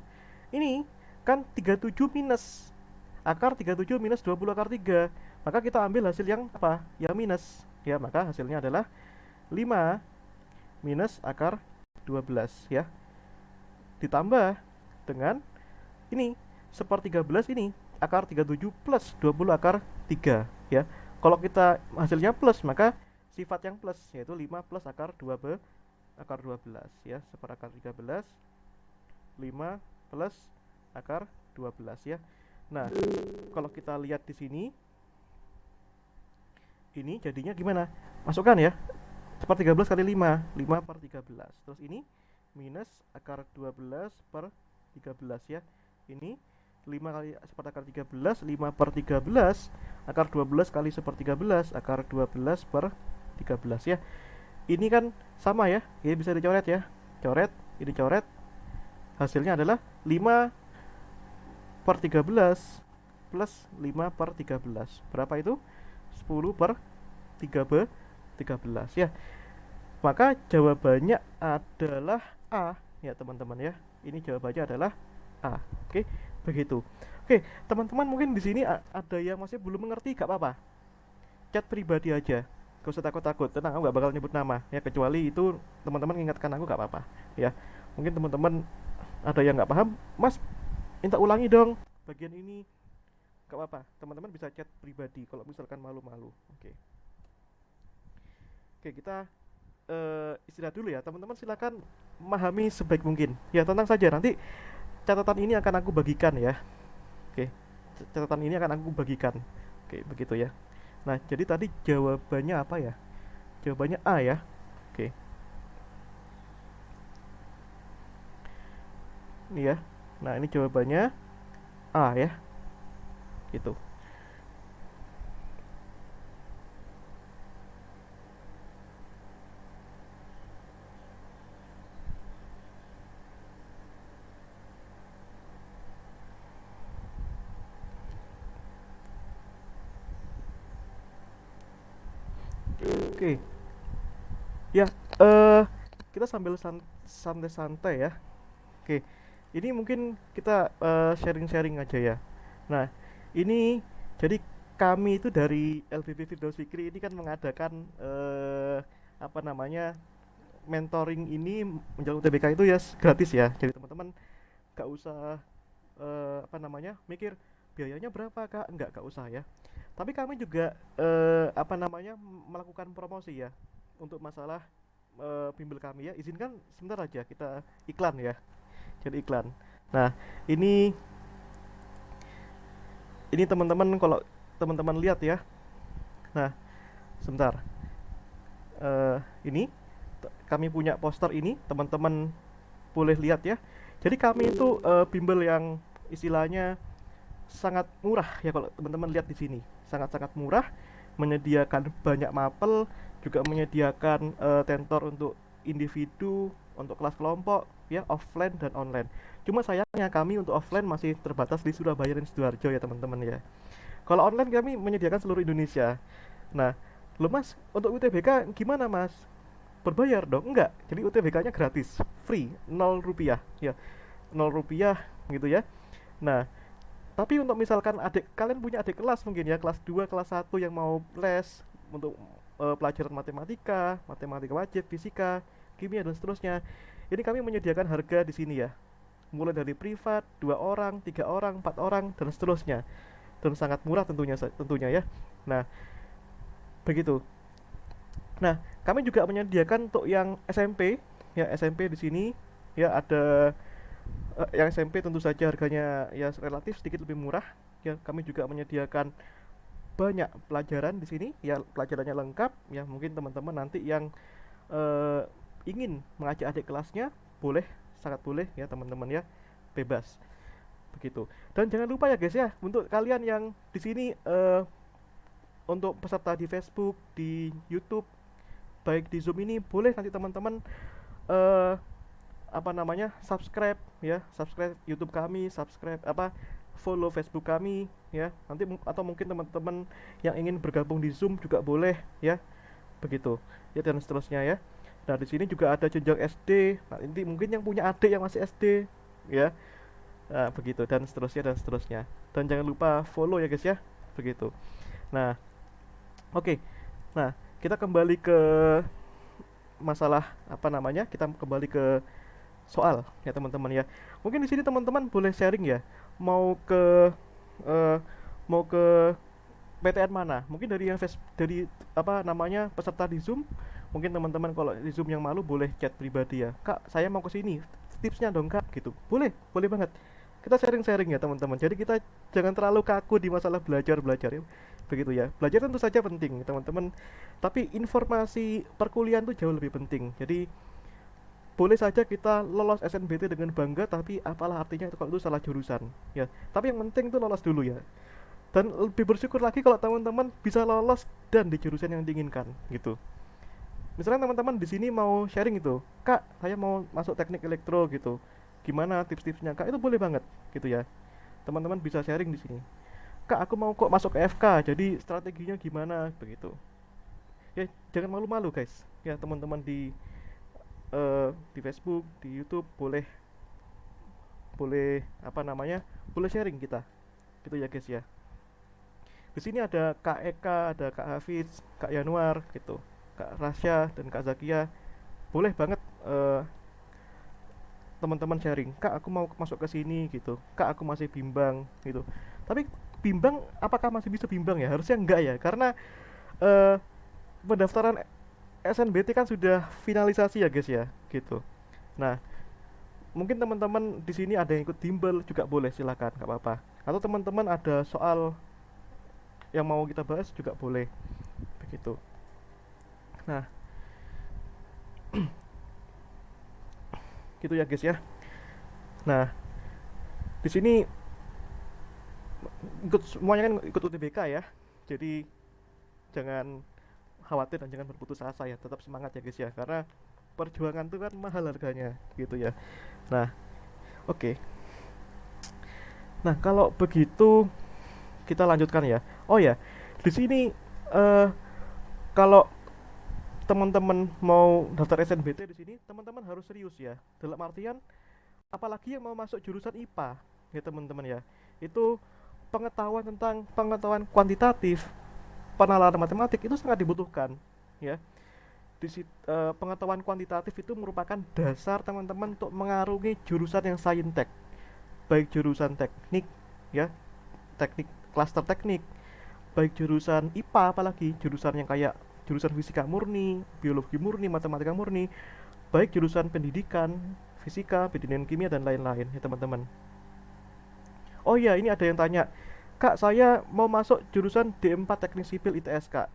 ini kan 37 minus akar 37 minus 20 akar 3. Maka kita ambil hasil yang apa? Yang minus. Ya, maka hasilnya adalah 5 minus akar 12 ya. Ditambah dengan ini seper 13 ini akar 37 plus 20 akar 3 ya. Kalau kita hasilnya plus, maka sifat yang plus yaitu 5 plus akar 2B akar 12 ya. Seper akar 13 5 plus akar 12 ya. Nah, kalau kita lihat di sini ini jadinya gimana? Masukkan ya. Seper 13 kali 5, 5 per 13. Terus ini minus akar 12 per 13 ya. Ini 5 kali seper akar 13, 5 per 13, akar 12 kali seper 13, akar 12 per 13 ya. Ini kan sama ya, ini bisa dicoret ya. Coret, ini coret. Hasilnya adalah 5 per 13 plus 5 per 13. Berapa itu? 10 per 3B 13 ya. Maka jawabannya adalah A ya teman-teman ya. Ini jawabannya adalah A. Oke, begitu. Oke, teman-teman mungkin di sini ada yang masih belum mengerti, gak apa-apa. Chat pribadi aja. Gak usah takut-takut. Tenang, aku gak bakal nyebut nama ya, kecuali itu teman-teman ingatkan aku, gak apa-apa ya. Mungkin teman-teman ada yang nggak paham, Mas minta ulangi dong bagian ini, gak apa-apa, teman-teman bisa chat pribadi kalau misalkan malu-malu. Oke, kita istirahat dulu ya teman-teman, silakan memahami sebaik mungkin ya, tenang saja, nanti catatan ini akan aku bagikan ya. Oke, catatan ini akan aku bagikan. Oke, begitu ya. Nah, jadi tadi jawabannya apa ya? Jawabannya A ya. Oke, ini ya. Nah, ini jawabannya A ya, gitu. Oke, ya, kita sambil santai-santai ya. Oke, ini mungkin kita sharing-sharing aja ya. Nah, ini jadi kami itu dari LBP Firdaus Fikri ini kan mengadakan apa namanya, mentoring ini menjelang UTBK itu ya gratis ya. Jadi teman-teman gak usah apa namanya, mikir biayanya berapa kak, gak usah ya. Tapi kami juga apa namanya, melakukan promosi ya untuk masalah bimbel kami ya. Izinkan sebentar aja kita iklan ya. jadi iklan. Nah, ini teman-teman, kalau teman-teman lihat ya. Nah, sebentar. Ini kami punya poster ini, teman-teman boleh lihat ya. Jadi kami itu bimbel yang istilahnya sangat murah ya, kalau teman-teman lihat di sini. Sangat-sangat murah, menyediakan banyak mapel, juga menyediakan tentor untuk individu, untuk kelas kelompok ya, offline dan online. Cuma sayangnya kami untuk offline masih terbatas di Surabaya dan Sidoarjo ya teman-teman ya. Kalau online kami menyediakan seluruh Indonesia. Nah, lo Mas, untuk UTBK gimana Mas? Berbayar dong? Enggak. Jadi UTBK-nya gratis, free, 0 rupiah ya, 0 rupiah gitu ya. Nah, tapi untuk misalkan adik kalian punya adik kelas mungkin ya, kelas 2 kelas 1 yang mau les untuk pelajaran matematika, matematika wajib, fisika, kimia dan seterusnya. Ini kami menyediakan harga di sini ya. Mulai dari privat, 2 orang, 3 orang, 4 orang dan seterusnya. Dan sangat murah tentunya ya. Nah, begitu. Nah, kami juga menyediakan untuk yang SMP ya, SMP di sini ya ada yang SMP tentu saja harganya ya relatif sedikit lebih murah ya. Kami juga menyediakan banyak pelajaran di sini ya, pelajarannya lengkap ya. Mungkin teman-teman nanti yang eh, ingin mengajak adik kelasnya, boleh, sangat boleh ya teman-teman ya, bebas begitu. Dan jangan lupa ya guys ya, untuk kalian yang di sini untuk peserta di Facebook, di YouTube, baik di Zoom ini, boleh nanti teman-teman eh apa namanya, subscribe ya, subscribe YouTube kami, subscribe apa, follow Facebook kami ya. Nanti atau mungkin teman-teman yang ingin bergabung di Zoom juga boleh ya, begitu ya, dan seterusnya ya. Nah, di sini juga ada jenjang SD. Nah, nanti mungkin yang punya adik yang masih SD ya. Nah, begitu dan seterusnya dan seterusnya. Dan jangan lupa follow ya guys ya. Begitu. Nah, oke. Nah, kita kembali ke masalah apa namanya? Kita kembali ke soal ya teman-teman ya. Mungkin di sini teman-teman boleh sharing ya. Mau ke eh, mau ke PTN mana? Mungkin dari yang dari apa namanya, peserta di Zoom. Mungkin teman-teman kalau di Zoom yang malu boleh chat pribadi ya. Kak, saya mau ke sini. Tipsnya dong, Kak, gitu. Boleh, boleh banget. Kita sharing-sharing ya, teman-teman. Jadi kita jangan terlalu kaku di masalah belajar-belajar ya. Begitu ya. Belajar tentu saja penting, teman-teman. Tapi informasi perkuliahan itu jauh lebih penting. Jadi boleh saja kita lolos SNBT dengan bangga, tapi apalah artinya itu kalau itu salah jurusan ya. Tapi yang penting itu lolos dulu ya. Dan lebih bersyukur lagi kalau teman-teman bisa lolos dan di jurusan yang diinginkan gitu. Misalnya teman-teman di sini mau sharing itu, Kak, saya mau masuk teknik elektro gitu. Gimana tips-tipsnya, Kak? Itu boleh banget gitu ya. Teman-teman bisa sharing di sini. Kak, aku mau kok masuk ke FK, jadi strateginya gimana begitu. Ya, jangan malu-malu guys. Ya, teman-teman di Facebook, di YouTube boleh boleh apa namanya? Boleh sharing kita. Gitu ya guys ya. Di sini ada Kak Eka, ada Kak Hafiz, Kak Yanuar gitu, Kak Rasya dan Kak Zakia. Boleh banget teman-teman sharing. Kak, aku mau masuk ke sini gitu. Kak, aku masih bimbang gitu. Tapi bimbang, apakah masih bisa bimbang ya? Harusnya enggak ya, karena eh, pendaftaran SNBT kan sudah finalisasi ya guys ya, gitu. Nah, mungkin teman-teman di sini ada yang ikut bimbel juga boleh, silakan, nggak apa-apa. Atau teman-teman ada soal yang mau kita bahas juga boleh, begitu. Nah, gitu ya guys ya. Nah, di sini ikut semuanya kan ikut UTBK ya. Jadi jangan khawatir dan jangan berputus asa ya. Tetap semangat ya guys ya. Karena perjuangan itu kan mahal harganya gitu ya. Nah, oke. Nah, kalau begitu kita lanjutkan ya. Oh ya, di sini eh kalau teman-teman mau daftar SNBT di sini, teman-teman harus serius ya. Dalam artian, apalagi yang mau masuk jurusan IPA ya teman-teman ya. Itu pengetahuan tentang pengetahuan kuantitatif, penalaran matematik itu sangat dibutuhkan ya. Pengetahuan kuantitatif itu merupakan dasar teman-teman untuk mengarungi jurusan yang saintek, baik jurusan teknik ya, teknik, klaster teknik, baik jurusan IPA, apalagi jurusan yang kayak jurusan fisika murni, biologi murni, matematika murni, baik jurusan pendidikan, fisika, biodinamika kimia dan lain-lain ya teman-teman. Oh iya, ini ada yang tanya, Kak, saya mau masuk jurusan D4 Teknik Sipil ITS, Kak.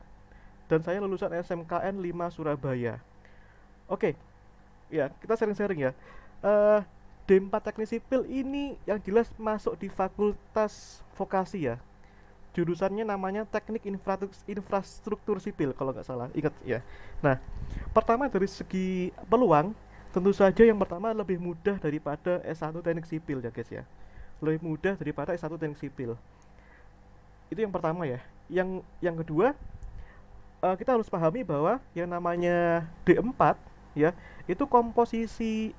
Dan saya lulusan SMKN 5 Surabaya. Oke, ya, kita sharing-sharing ya. Eh D4 Teknik Sipil ini yang jelas masuk di Fakultas Vokasi ya. Jurusannya namanya Teknik Infrastruktur Sipil kalau nggak salah, ingat ya. Nah, pertama dari segi peluang, tentu saja yang pertama lebih mudah daripada S1 Teknik Sipil ya guys ya. Lebih mudah daripada S1 Teknik Sipil. Itu yang pertama ya. Yang kedua, kita harus pahami bahwa yang namanya D4 ya, itu komposisi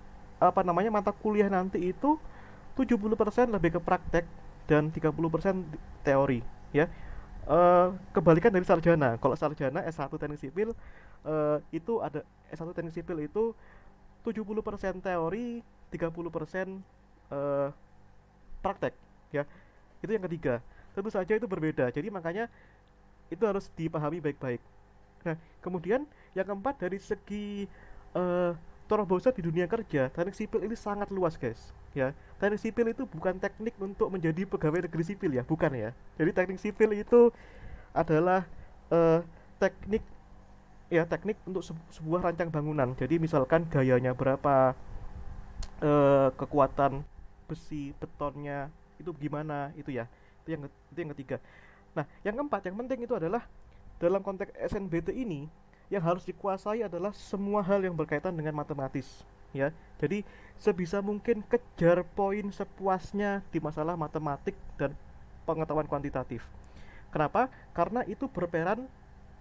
apa namanya mata kuliah nanti itu 70% lebih ke praktek dan 30% teori ya. Kebalikan dari sarjana. Kalau sarjana S1 Teknik Sipil itu ada S1 Teknik Sipil itu 70% teori, 30% eh, praktek ya. Itu yang ketiga. Tentu saja itu berbeda. Jadi makanya itu harus dipahami baik-baik. Nah, kemudian yang keempat dari segi eh terobosan di dunia kerja, teknik sipil ini sangat luas, guys. Ya, teknik sipil itu bukan teknik untuk menjadi pegawai negeri sipil ya, bukan ya. Jadi teknik sipil itu adalah eh teknik teknik untuk sebuah rancang bangunan. Jadi misalkan gayanya berapa, kekuatan besi betonnya itu gimana, itu ya. Itu yang ketiga. Nah, yang keempat yang penting itu adalah dalam konteks SNBT ini yang harus dikuasai adalah semua hal yang berkaitan dengan matematis ya. Jadi sebisa mungkin kejar poin sepuasnya di masalah matematik dan pengetahuan kuantitatif. Kenapa? Karena itu berperan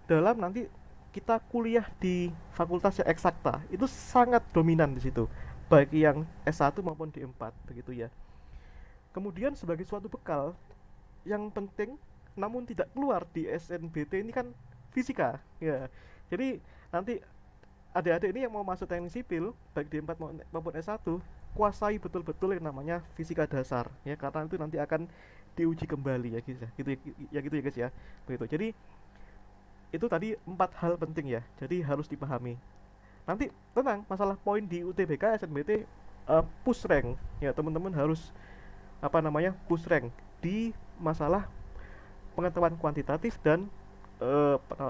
dalam nanti kita kuliah di fakultas yang eksakta. Itu sangat dominan di situ. Baik yang S1 maupun D4 begitu ya. Kemudian sebagai suatu bekal yang penting namun tidak keluar di SNBT ini kan fisika ya. Jadi nanti adik-adik ini yang mau masuk teknik sipil baik di 4 maupun S1 kuasai betul-betul yang namanya fisika dasar ya, karena itu nanti akan diuji kembali ya guys ya. Gitu ya guys ya. Begitu. Jadi itu tadi 4 hal penting ya. Jadi harus dipahami. Nanti tenang masalah poin di UTBK SNBT push rank ya, teman-teman harus apa namanya push rank di masalah pengetahuan kuantitatif dan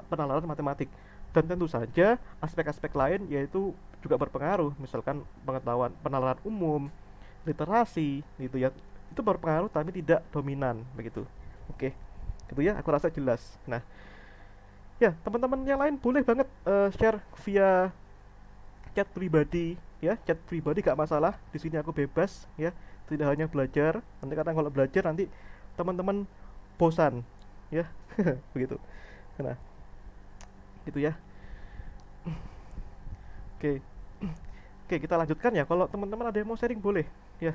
penalaran matematik. Dan tentu saja aspek-aspek lain yaitu juga berpengaruh, misalkan pengetahuan penalaran umum, literasi gitu ya. Itu berpengaruh tapi tidak dominan begitu. Oke. Gitu ya, aku rasa jelas. Nah, ya, teman-teman yang lain boleh banget share via chat pribadi ya, chat pribadi gak masalah. Di sini aku bebas ya. Tidak hanya belajar, nanti kadang kalau belajar nanti teman-teman bosan ya. Begitu. Nah, gitu ya. Oke. Oke, kita lanjutkan ya. Kalau teman-teman ada yang mau sharing boleh ya.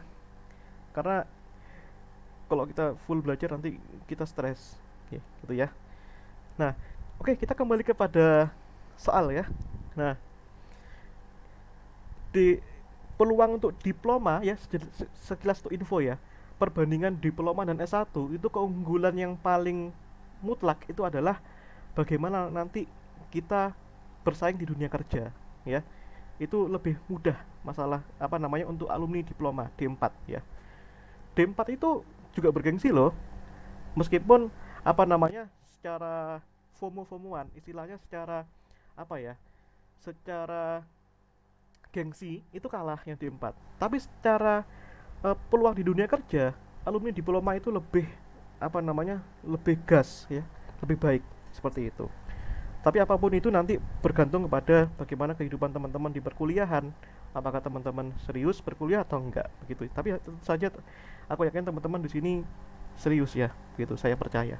Karena kalau kita full belajar nanti kita stres. Oke, gitu ya. Nah, oke, kita kembali kepada soal ya. Nah, di peluang untuk diploma ya, sekilas untuk info ya. Perbandingan diploma dan S1 itu keunggulan yang paling mutlak itu adalah bagaimana nanti kita bersaing di dunia kerja ya. Itu lebih mudah masalah apa namanya untuk alumni diploma D4 ya. D4 itu juga bergengsi loh. Meskipun apa namanya secara FOMO-FOMOan istilahnya, secara apa ya? Secara gengsi itu kalah yang D4. Tapi secara peluang di dunia kerja, alumni diploma itu lebih apa namanya? Lebih gas ya, lebih baik seperti itu. Tapi apapun itu nanti bergantung kepada bagaimana kehidupan teman-teman di perkuliahan. Apakah teman-teman serius berkuliah atau enggak begitu. Tapi tentu saja aku yakin teman-teman di sini serius ya, gitu saya percaya.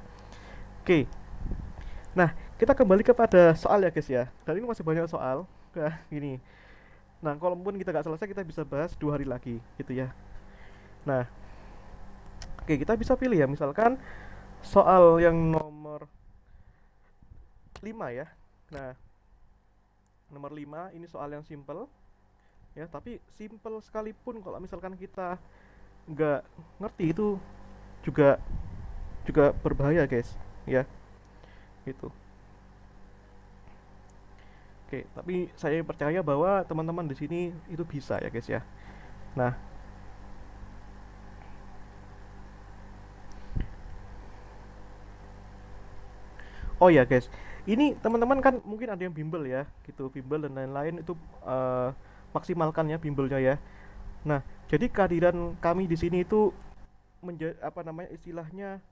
Oke. Nah, kita kembali kepada soal ya guys ya. Dan ini masih banyak soal. Nah, gini. Nah, kalaupun kita nggak selesai kita bisa bahas 2 hari lagi gitu ya. Nah, oke, kita bisa pilih ya, misalkan soal yang nomor 5 ya. Nah, nomor 5 ini soal yang simple ya, tapi simple sekalipun kalau misalkan kita nggak ngerti itu juga juga berbahaya guys ya, gitu. Oke, tapi saya percaya bahwa teman-teman di sini itu bisa ya guys ya. Nah, oh ya guys, ini teman-teman kan mungkin ada yang bimbel ya, gitu, bimbel dan lain-lain itu eh, maksimalkan ya bimbelnya ya. Nah, jadi kehadiran kami di sini itu menjadi apa namanya istilahnya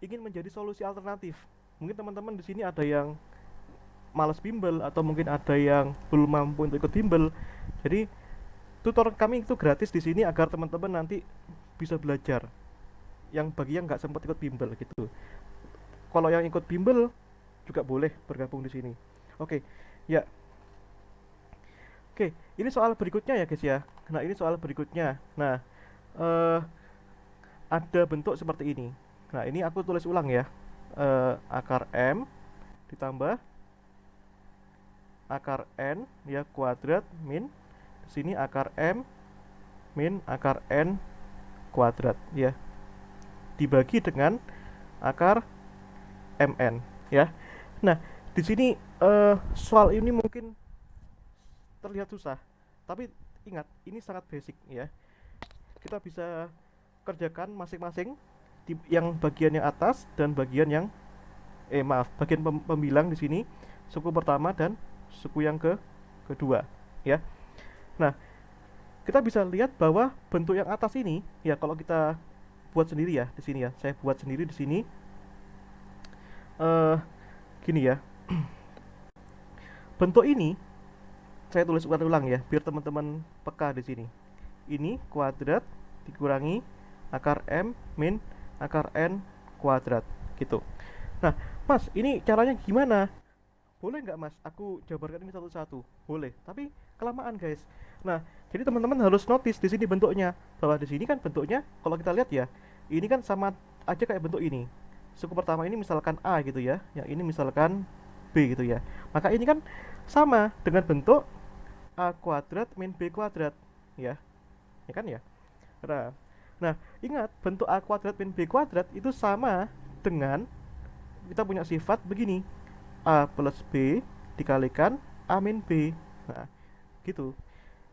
ingin menjadi solusi alternatif. Mungkin teman-teman di sini ada yang malas bimbel atau mungkin ada yang belum mampu untuk ikut bimbel. Jadi tutor kami itu gratis di sini agar teman-teman nanti bisa belajar. Yang bagi yang nggak sempat ikut bimbel gitu. Kalau yang ikut bimbel juga boleh bergabung di sini. Oke, ya. Oke, ini soal berikutnya ya guys ya. Nah, ini soal berikutnya. Nah, eh ada bentuk seperti ini. Nah, ini aku tulis ulang ya. Akar M ditambah akar N ya kuadrat min di sini akar M min akar N kuadrat ya dibagi dengan akar MN ya. Nah, di sini soal ini mungkin terlihat susah, tapi ingat ini sangat basic ya. Kita bisa kerjakan masing-masing di yang bagian yang atas dan bagian yang maaf, bagian pembilang di sini suku pertama dan suku yang kedua ya. Nah, kita bisa lihat bahwa bentuk yang atas ini ya kalau kita buat sendiri ya di sini ya. Saya buat sendiri di sini eh gini ya. Bentuk ini saya tulis ulang ya biar teman-teman peka di sini. Ini kuadrat dikurangi akar M min akar N kuadrat gitu. Nah, Mas, ini caranya gimana? Boleh nggak Mas? Aku jabarkan ini satu-satu. Boleh, tapi kelamaan guys. Nah, jadi teman-teman harus notice di sini bentuknya. Bahwa di sini kan bentuknya, kalau kita lihat ya, ini kan sama aja kayak bentuk ini. Suku pertama ini misalkan A gitu ya, yang ini misalkan B gitu ya. Maka ini kan sama dengan bentuk A kuadrat min B kuadrat ya. Ya kan ya? Nah, nah ingat bentuk A kuadrat min B kuadrat itu sama dengan kita punya sifat begini. A plus B dikalikan A min B. Nah, gitu.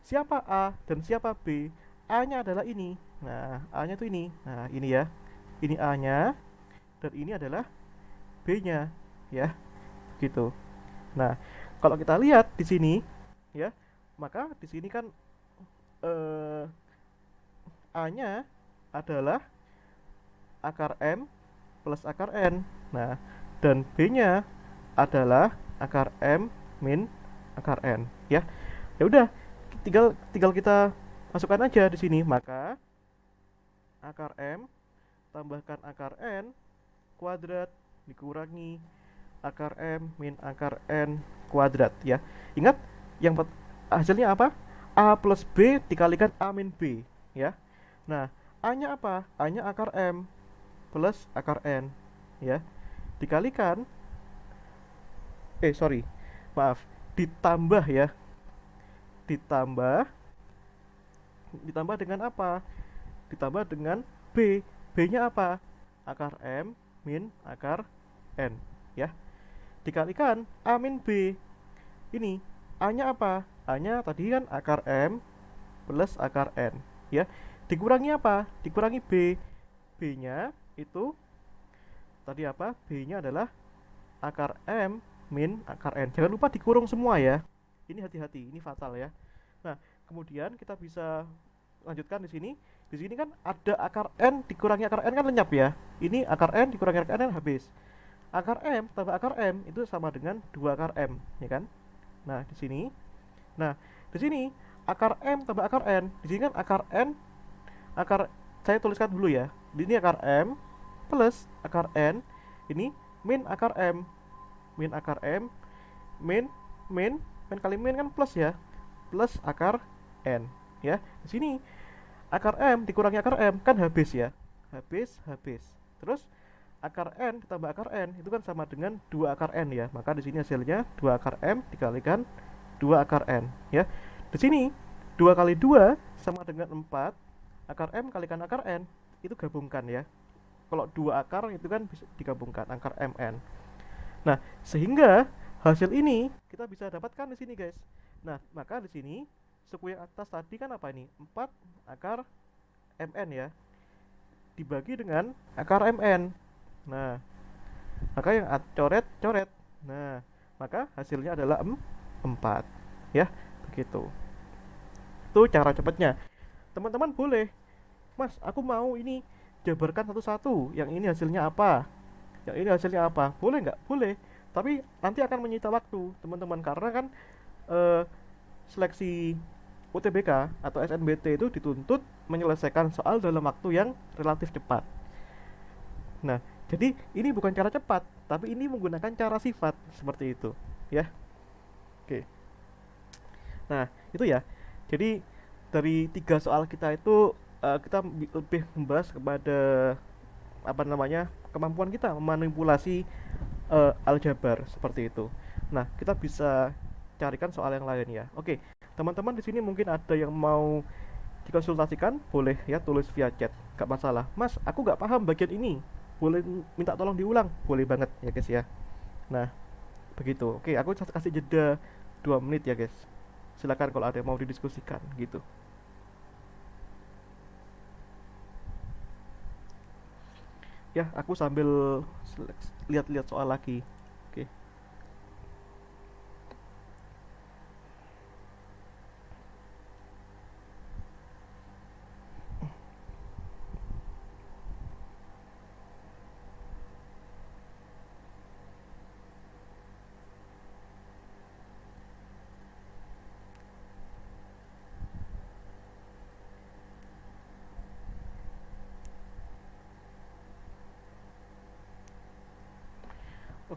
Siapa A dan siapa B? A-nya adalah ini. Nah, A-nya tuh ini. Nah, ini ya. Ini A-nya dan ini adalah B-nya, ya. Gitu. Nah, kalau kita lihat di sini, ya, maka di sini kan eh, A-nya adalah akar M plus akar N. Nah, dan B-nya adalah akar M min akar N, ya. Ya udah, tinggal tinggal kita masukkan aja di sini. Maka akar M tambahkan akar N kuadrat dikurangi akar M min akar N kuadrat ya. Ingat yang hasilnya apa? A plus B dikalikan A min B ya. Nah, A-nya apa? A-nya akar M plus akar N ya. Dikalikan sorry. Maaf, ditambah ya. Ditambah ditambah dengan apa? Ditambah dengan B. B-nya apa? Akar M min akar N ya. Dikalikan A min B. Ini A-nya apa? A-nya tadi kan akar M plus akar N ya. Dikurangi apa? Dikurangi B. B-nya itu tadi apa? B-nya adalah akar M min akar N. Jangan lupa dikurung semua ya. Ini hati-hati, ini fatal ya. Nah, kemudian kita bisa lanjutkan di sini. Di sini kan ada akar N dikurangi akar N kan lenyap ya. Ini akar N dikurangi akar N habis. Akar M tambah akar M itu sama dengan 2 akar M, ya kan? Nah, di sini. Nah, di sini akar M tambah akar N. Di sini kan akar N akar saya tuliskan dulu ya. Di sini akar M plus akar N. Ini min akar M. Min akar M min min min kali min kan plus ya. Plus akar N ya. Di sini akar M dikurangi akar M kan habis ya. Habis. Terus akar N ditambah akar N itu kan sama dengan 2 akar N ya. Maka di sini hasilnya 2 akar M dikalikan 2 akar N ya. Di sini 2 kali 2 sama dengan 4. Akar M kalikan akar N itu gabungkan ya. Kalau 2 akar itu kan bisa digabungkan akar MN. Nah, sehingga hasil ini kita bisa dapatkan di sini guys. Nah, maka di sini suku yang atas tadi kan apa ini? 4 akar mn ya, dibagi dengan akar mn. Nah, maka yang coret. Nah, maka hasilnya adalah 4. Ya, begitu. Itu cara cepatnya. Teman-teman boleh, Mas, aku mau ini jabarkan satu-satu. Yang ini hasilnya apa? Yang ini hasilnya apa? Boleh nggak? Boleh. Tapi nanti akan menyita waktu, teman-teman, karena kan eh, seleksi UTBK atau SNBT itu dituntut menyelesaikan soal dalam waktu yang relatif cepat. Nah, jadi ini bukan cara cepat, tapi ini menggunakan cara sifat seperti itu, ya. Oke. Nah, itu ya. Jadi dari 3 soal kita itu kita lebih membahas kepada apa namanya kemampuan kita memanipulasi aljabar seperti itu. Nah, kita bisa carikan soal yang lain ya. Oke, teman-teman di sini mungkin ada yang mau dikonsultasikan, boleh ya tulis via chat, gak masalah. Mas, aku gak paham bagian ini, boleh minta tolong diulang, boleh banget ya guys ya. Nah, begitu. Oke, aku kasih jeda 2 menit ya guys. Silakan kalau ada yang mau didiskusikan gitu. Ya, aku sambil lihat-lihat soal lagi. Oke.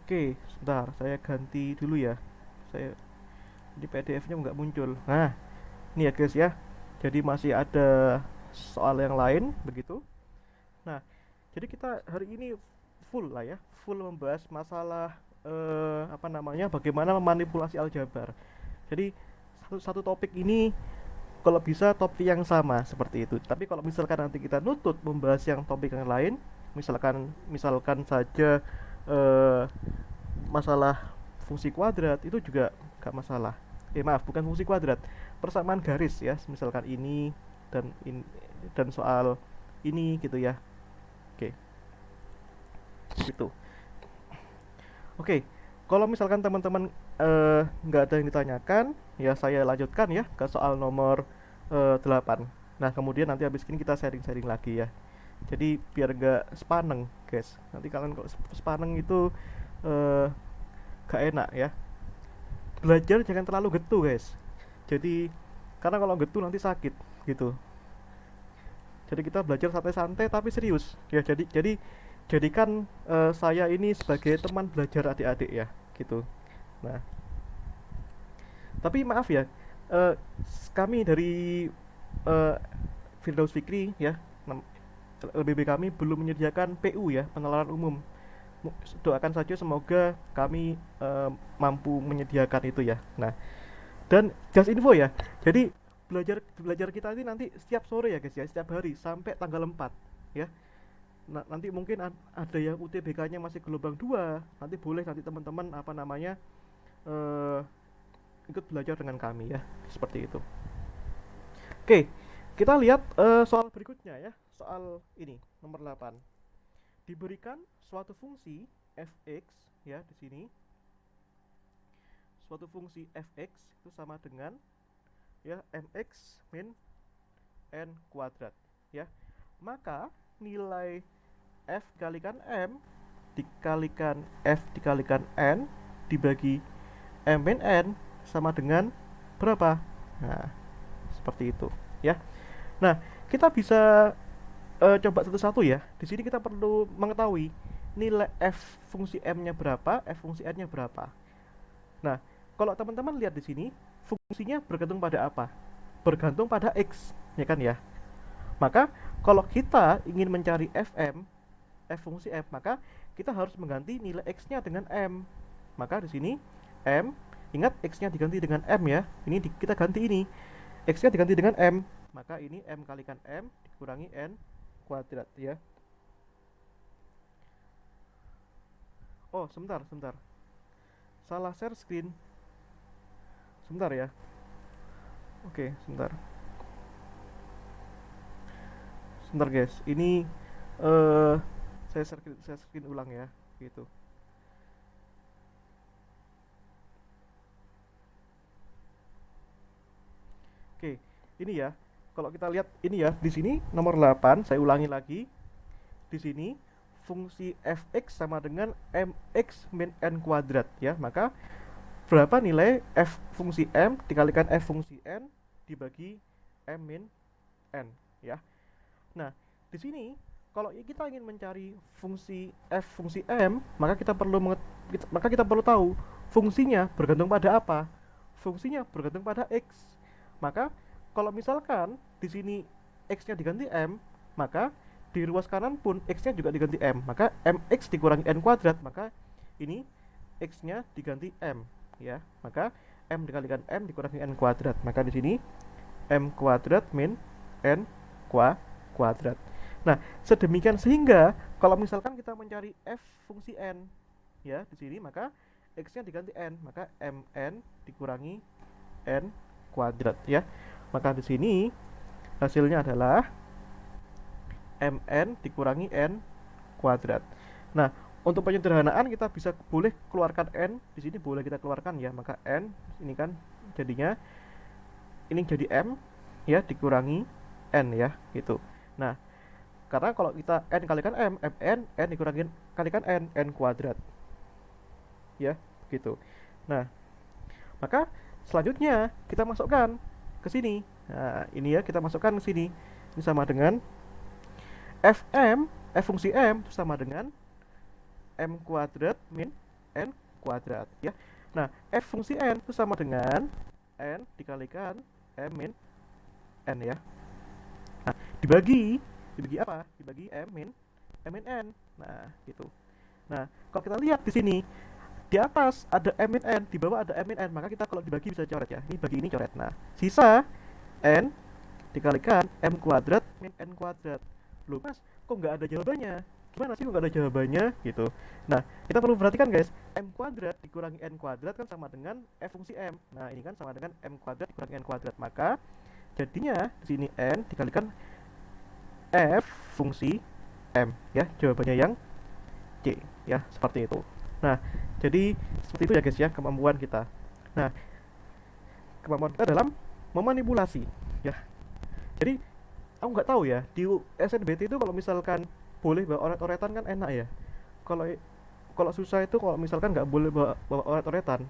Oke, sebentar, saya ganti dulu ya. Saya di PDF-nya nggak muncul. Nah, ini ya guys ya. Jadi masih ada soal yang lain begitu. Nah, jadi kita hari ini full lah ya, full membahas masalah apa namanya, bagaimana memanipulasi aljabar. Jadi satu topik ini kalau bisa topik yang sama seperti itu. Tapi kalau misalkan nanti kita nutut membahas yang topik yang lain, misalkan saja eh, masalah fungsi kuadrat itu juga gak masalah. Maaf, bukan fungsi kuadrat, persamaan garis ya, misalkan ini dan ini dan soal ini gitu ya. Oke, gitu. Oke, kalau misalkan teman-teman nggak ada yang ditanyakan, ya saya lanjutkan ya ke soal nomor 8. Nah, kemudian nanti habis ini kita sharing-sharing lagi ya. Jadi biar nggak sepaneng, guys. Nanti kalian kalau sepaneng itu eh, gak enak ya. Belajar jangan terlalu getu, guys. Jadi karena kalau getu nanti sakit gitu. Jadi kita belajar santai-santai tapi serius. Ya, jadi jadikan saya ini sebagai teman belajar adik-adik ya, gitu. Nah, tapi maaf ya, eh, kami dari eh, Firdaus Fikri ya, LBB kami belum menyediakan PU ya, penalaran umum. Doakan saja semoga kami mampu menyediakan itu ya. Nah, dan just info ya. Jadi belajar belajar kita ini nanti setiap sore ya guys ya, setiap hari sampai tanggal 4 ya. Nah, nanti mungkin ada yang UTBK-nya masih gelombang 2. Nanti boleh nanti teman-teman apa namanya eh ikut belajar dengan kami ya. Seperti itu. Oke, kita lihat soal berikutnya ya. Soal ini nomor 8. Diberikan suatu fungsi fx ya di sini. Suatu fungsi fx itu sama dengan ya mx min n kuadrat ya. Maka nilai f dikalikan m dikalikan f dikalikan n dibagi m min n sama dengan berapa? Nah, seperti itu ya. Nah, kita bisa coba satu-satu ya. Di sini kita perlu mengetahui nilai f fungsi m-nya berapa, f fungsi n-nya berapa. Nah, kalau teman-teman lihat di sini, fungsinya bergantung pada apa? Bergantung pada x, ya kan ya. Maka kalau kita ingin mencari fm, f fungsi f, maka kita harus mengganti nilai x-nya dengan m. Maka di sini m, ingat x-nya diganti dengan m ya. Ini kita ganti ini. X-nya diganti dengan m. Maka ini m kalikan m dikurangi n kuadrat ya. Oh, sebentar. Salah share screen. Sebentar ya. Oke, sebentar. Sebentar guys. Ini eh saya screen ulang ya, gitu. Oke, ini ya. Kalau kita lihat ini ya, di sini nomor 8, saya ulangi lagi. Di sini fungsi fx sama dengan mx min n kuadrat ya. Maka berapa nilai f fungsi m dikalikan f fungsi n dibagi m min n ya. Nah, di sini kalau kita ingin mencari fungsi f fungsi m, maka kita perlu tahu fungsinya bergantung pada apa? Fungsinya bergantung pada x. Maka kalau misalkan di sini x-nya diganti m, maka di ruas kanan pun x-nya juga diganti m. Maka mx dikurangi n kuadrat, maka ini x-nya diganti m ya. Maka m dikalikan m dikurangi n kuadrat. Maka di sini m kuadrat min n kuadrat. Nah, sedemikian sehingga kalau misalkan kita mencari f fungsi n ya di sini, maka x-nya diganti n, maka mn dikurangi n kuadrat ya. Maka di sini hasilnya adalah mn dikurangi n kuadrat. Nah, untuk penyederhanaan kita bisa boleh keluarkan n di sini, boleh kita keluarkan ya. Maka n ini kan jadinya ini jadi m ya dikurangi n ya gitu. Nah, karena kalau kita n kalikan m, mn n dikurangi kalikan n kuadrat ya gitu. Nah, maka selanjutnya kita masukkan ke sini. Nah, ini ya kita masukkan ke sini. Ini sama dengan f fungsi m itu sama dengan m kuadrat min n kuadrat ya. Nah, f fungsi n itu sama dengan n dikalikan m min n ya. Nah, dibagi apa? Dibagi m min n. Nah, gitu. Nah, kalau kita lihat di sini di atas ada m min n, di bawah ada m min n, maka kita kalau dibagi bisa coret ya. Ini bagi ini coret. Nah, sisa n dikalikan m kuadrat min n kuadrat. Loh mas, kok nggak ada jawabannya? Gimana sih kok nggak ada jawabannya gitu? Nah, kita perlu perhatikan guys, m kuadrat dikurangi n kuadrat kan sama dengan f fungsi m. Nah, ini kan sama dengan m kuadrat dikurangi n kuadrat. Maka jadinya di sini n dikalikan f fungsi m ya. Jawabannya yang C ya, seperti itu. Nah, jadi seperti itu ya guys ya kemampuan kita. Nah, kemampuan kita dalam memanipulasi ya. Jadi aku nggak tahu ya di SNBT itu kalau misalkan boleh bawa oret-oretan kan enak ya. Kalau kalau susah itu kalau misalkan nggak boleh bawa oret-oretan.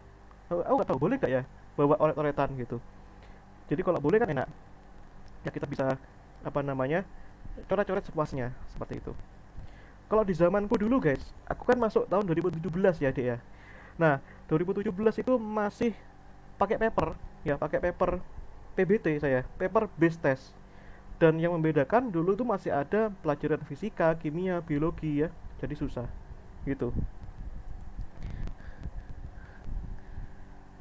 Aku nggak tahu boleh nggak ya bawa oret-oretan gitu. Jadi kalau boleh kan enak. Ya kita bisa apa namanya coret-coret sepuasnya seperti itu. Kalau di zamanku dulu guys, aku kan masuk tahun 2017 ya dek ya. Nah 2017 itu masih pakai paper ya, pakai paper PBT saya, paper based test. Dan yang membedakan dulu itu masih ada pelajaran fisika, kimia, biologi ya. Jadi susah gitu.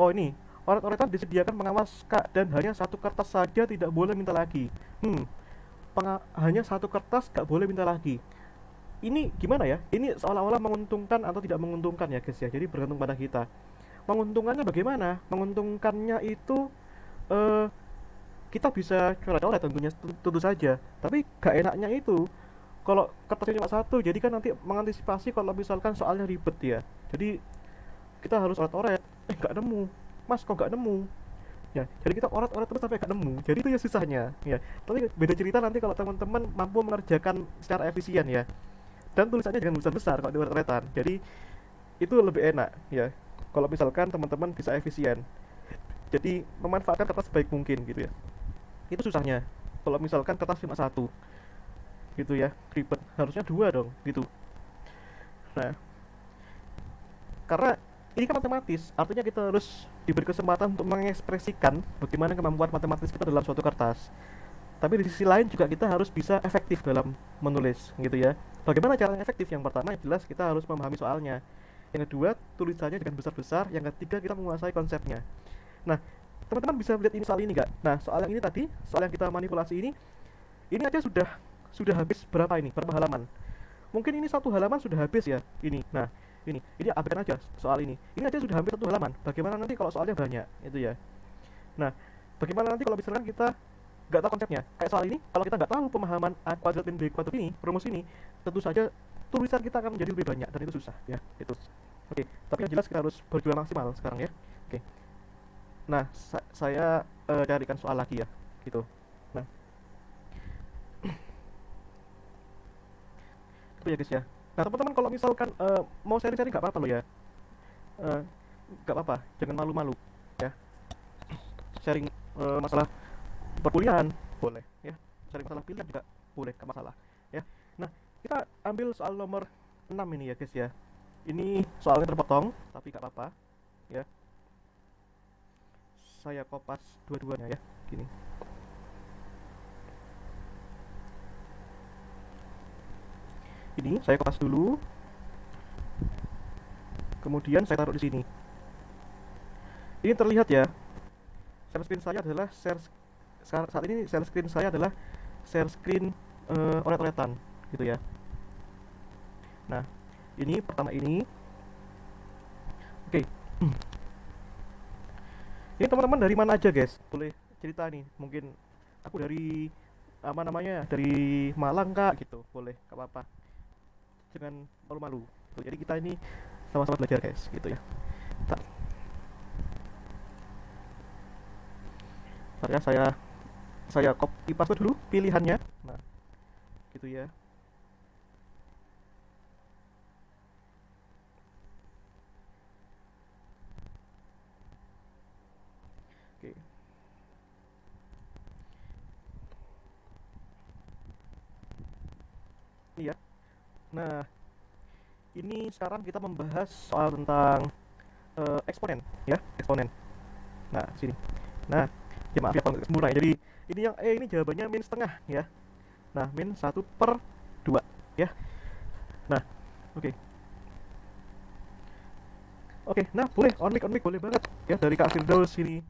Oh ini, oret-oretan disediakan pengawas kak dan hanya satu kertas saja tidak boleh minta lagi. Hmm, hanya satu kertas gak boleh minta lagi. Ini gimana ya? Ini seolah-olah menguntungkan atau tidak menguntungkan ya guys ya. Jadi bergantung pada kita. Menguntungkannya bagaimana? Menguntungkannya itu eh kita bisa coret-coret tentunya tentu saja. Tapi gak enaknya itu kalau kertasnya cuma satu, jadi kan nanti mengantisipasi kalau misalkan soalnya ribet ya. Jadi kita harus oret-oret. Gak nemu. Mas kok gak nemu? Ya, jadi kita oret-oret terus sampai gak nemu. Jadi itu ya susahnya. Ya, tapi beda cerita nanti kalau teman-teman mampu mengerjakan secara efisien ya. Dan tulisannya jangan besar-besar kalau di oret-oretan. Jadi itu lebih enak ya. Kalau misalkan teman-teman bisa efisien. Jadi memanfaatkan kertas sebaik mungkin gitu ya. Itu susahnya. Kalau misalkan kertas cuma satu gitu ya, ribet. Harusnya dua dong gitu. Nah, karena ini kan matematis, artinya kita harus diberi kesempatan untuk mengekspresikan bagaimana kemampuan matematis kita dalam suatu kertas. Tapi di sisi lain juga kita harus bisa efektif dalam menulis gitu ya. Bagaimana caranya efektif? Yang pertama jelas kita harus memahami soalnya. Yang kedua, tulisannya jangan besar-besar. Yang ketiga, kita menguasai konsepnya. Nah, teman-teman bisa lihat ini soal ini nggak? Nah, soal yang ini tadi, soal yang kita manipulasi ini aja sudah habis berapa ini? Berapa halaman? Mungkin ini satu halaman sudah habis ya. Ini. Nah, ini abaikan aja soal ini. Ini aja sudah hampir satu halaman. Bagaimana nanti kalau soalnya banyak? Itu ya. Nah, bagaimana nanti kalau misalkan kita nggak tahu konsepnya? Kayak soal ini, kalau kita nggak tahu pemahaman A kuadrat min B kuadrat ini, rumus ini, tentu saja tulisan kita akan menjadi lebih banyak dan itu susah ya. Itu. Oke, tapi yang jelas kita harus berjuang maksimal sekarang ya. Oke. Nah, saya carikan soal lagi ya, gitu. Nah, itu ya guys ya. Nah, teman-teman kalau misalkan mau sharing-sharing nggak apa-apa loh ya. Eh, nggak apa-apa, jangan malu-malu ya. Sharing masalah perkuliahan boleh ya. Sharing masalah pilihan juga boleh, nggak masalah ya. Nah, kita ambil soal nomor 6 ini ya guys ya. Ini soalnya terpotong, tapi nggak apa-apa ya. Saya kopas dua-duanya ya, gini. Ini saya kopas dulu, kemudian saya taruh di sini. Ini terlihat ya, share screen saya adalah saat ini share screen saya adalah share screen oret-oretan gitu ya. Nah, ini pertama ini. Oke. Ini teman-teman dari mana aja guys? Boleh cerita nih. Mungkin aku dari apa namanya? Dari Malang Kak gitu. Boleh, gak apa-apa. Jangan malu-malu. Tuh, jadi kita ini sama-sama belajar guys, gitu ya. Bentar, bentar ya saya copy paste dulu pilihannya. Nah, gitu ya. Oke. Ini ya. Nah, ini sekarang kita membahas soal tentang eksponen ya, eksponen. Nah, sini. Nah, ya maaf ya kalau nggak sempurna ya. Jadi ini yang ini jawabannya min setengah ya. Nah, min 1/2 ya. Nah, oke. Oke, nah boleh on mic boleh banget ya dari Kak Firdaus sini.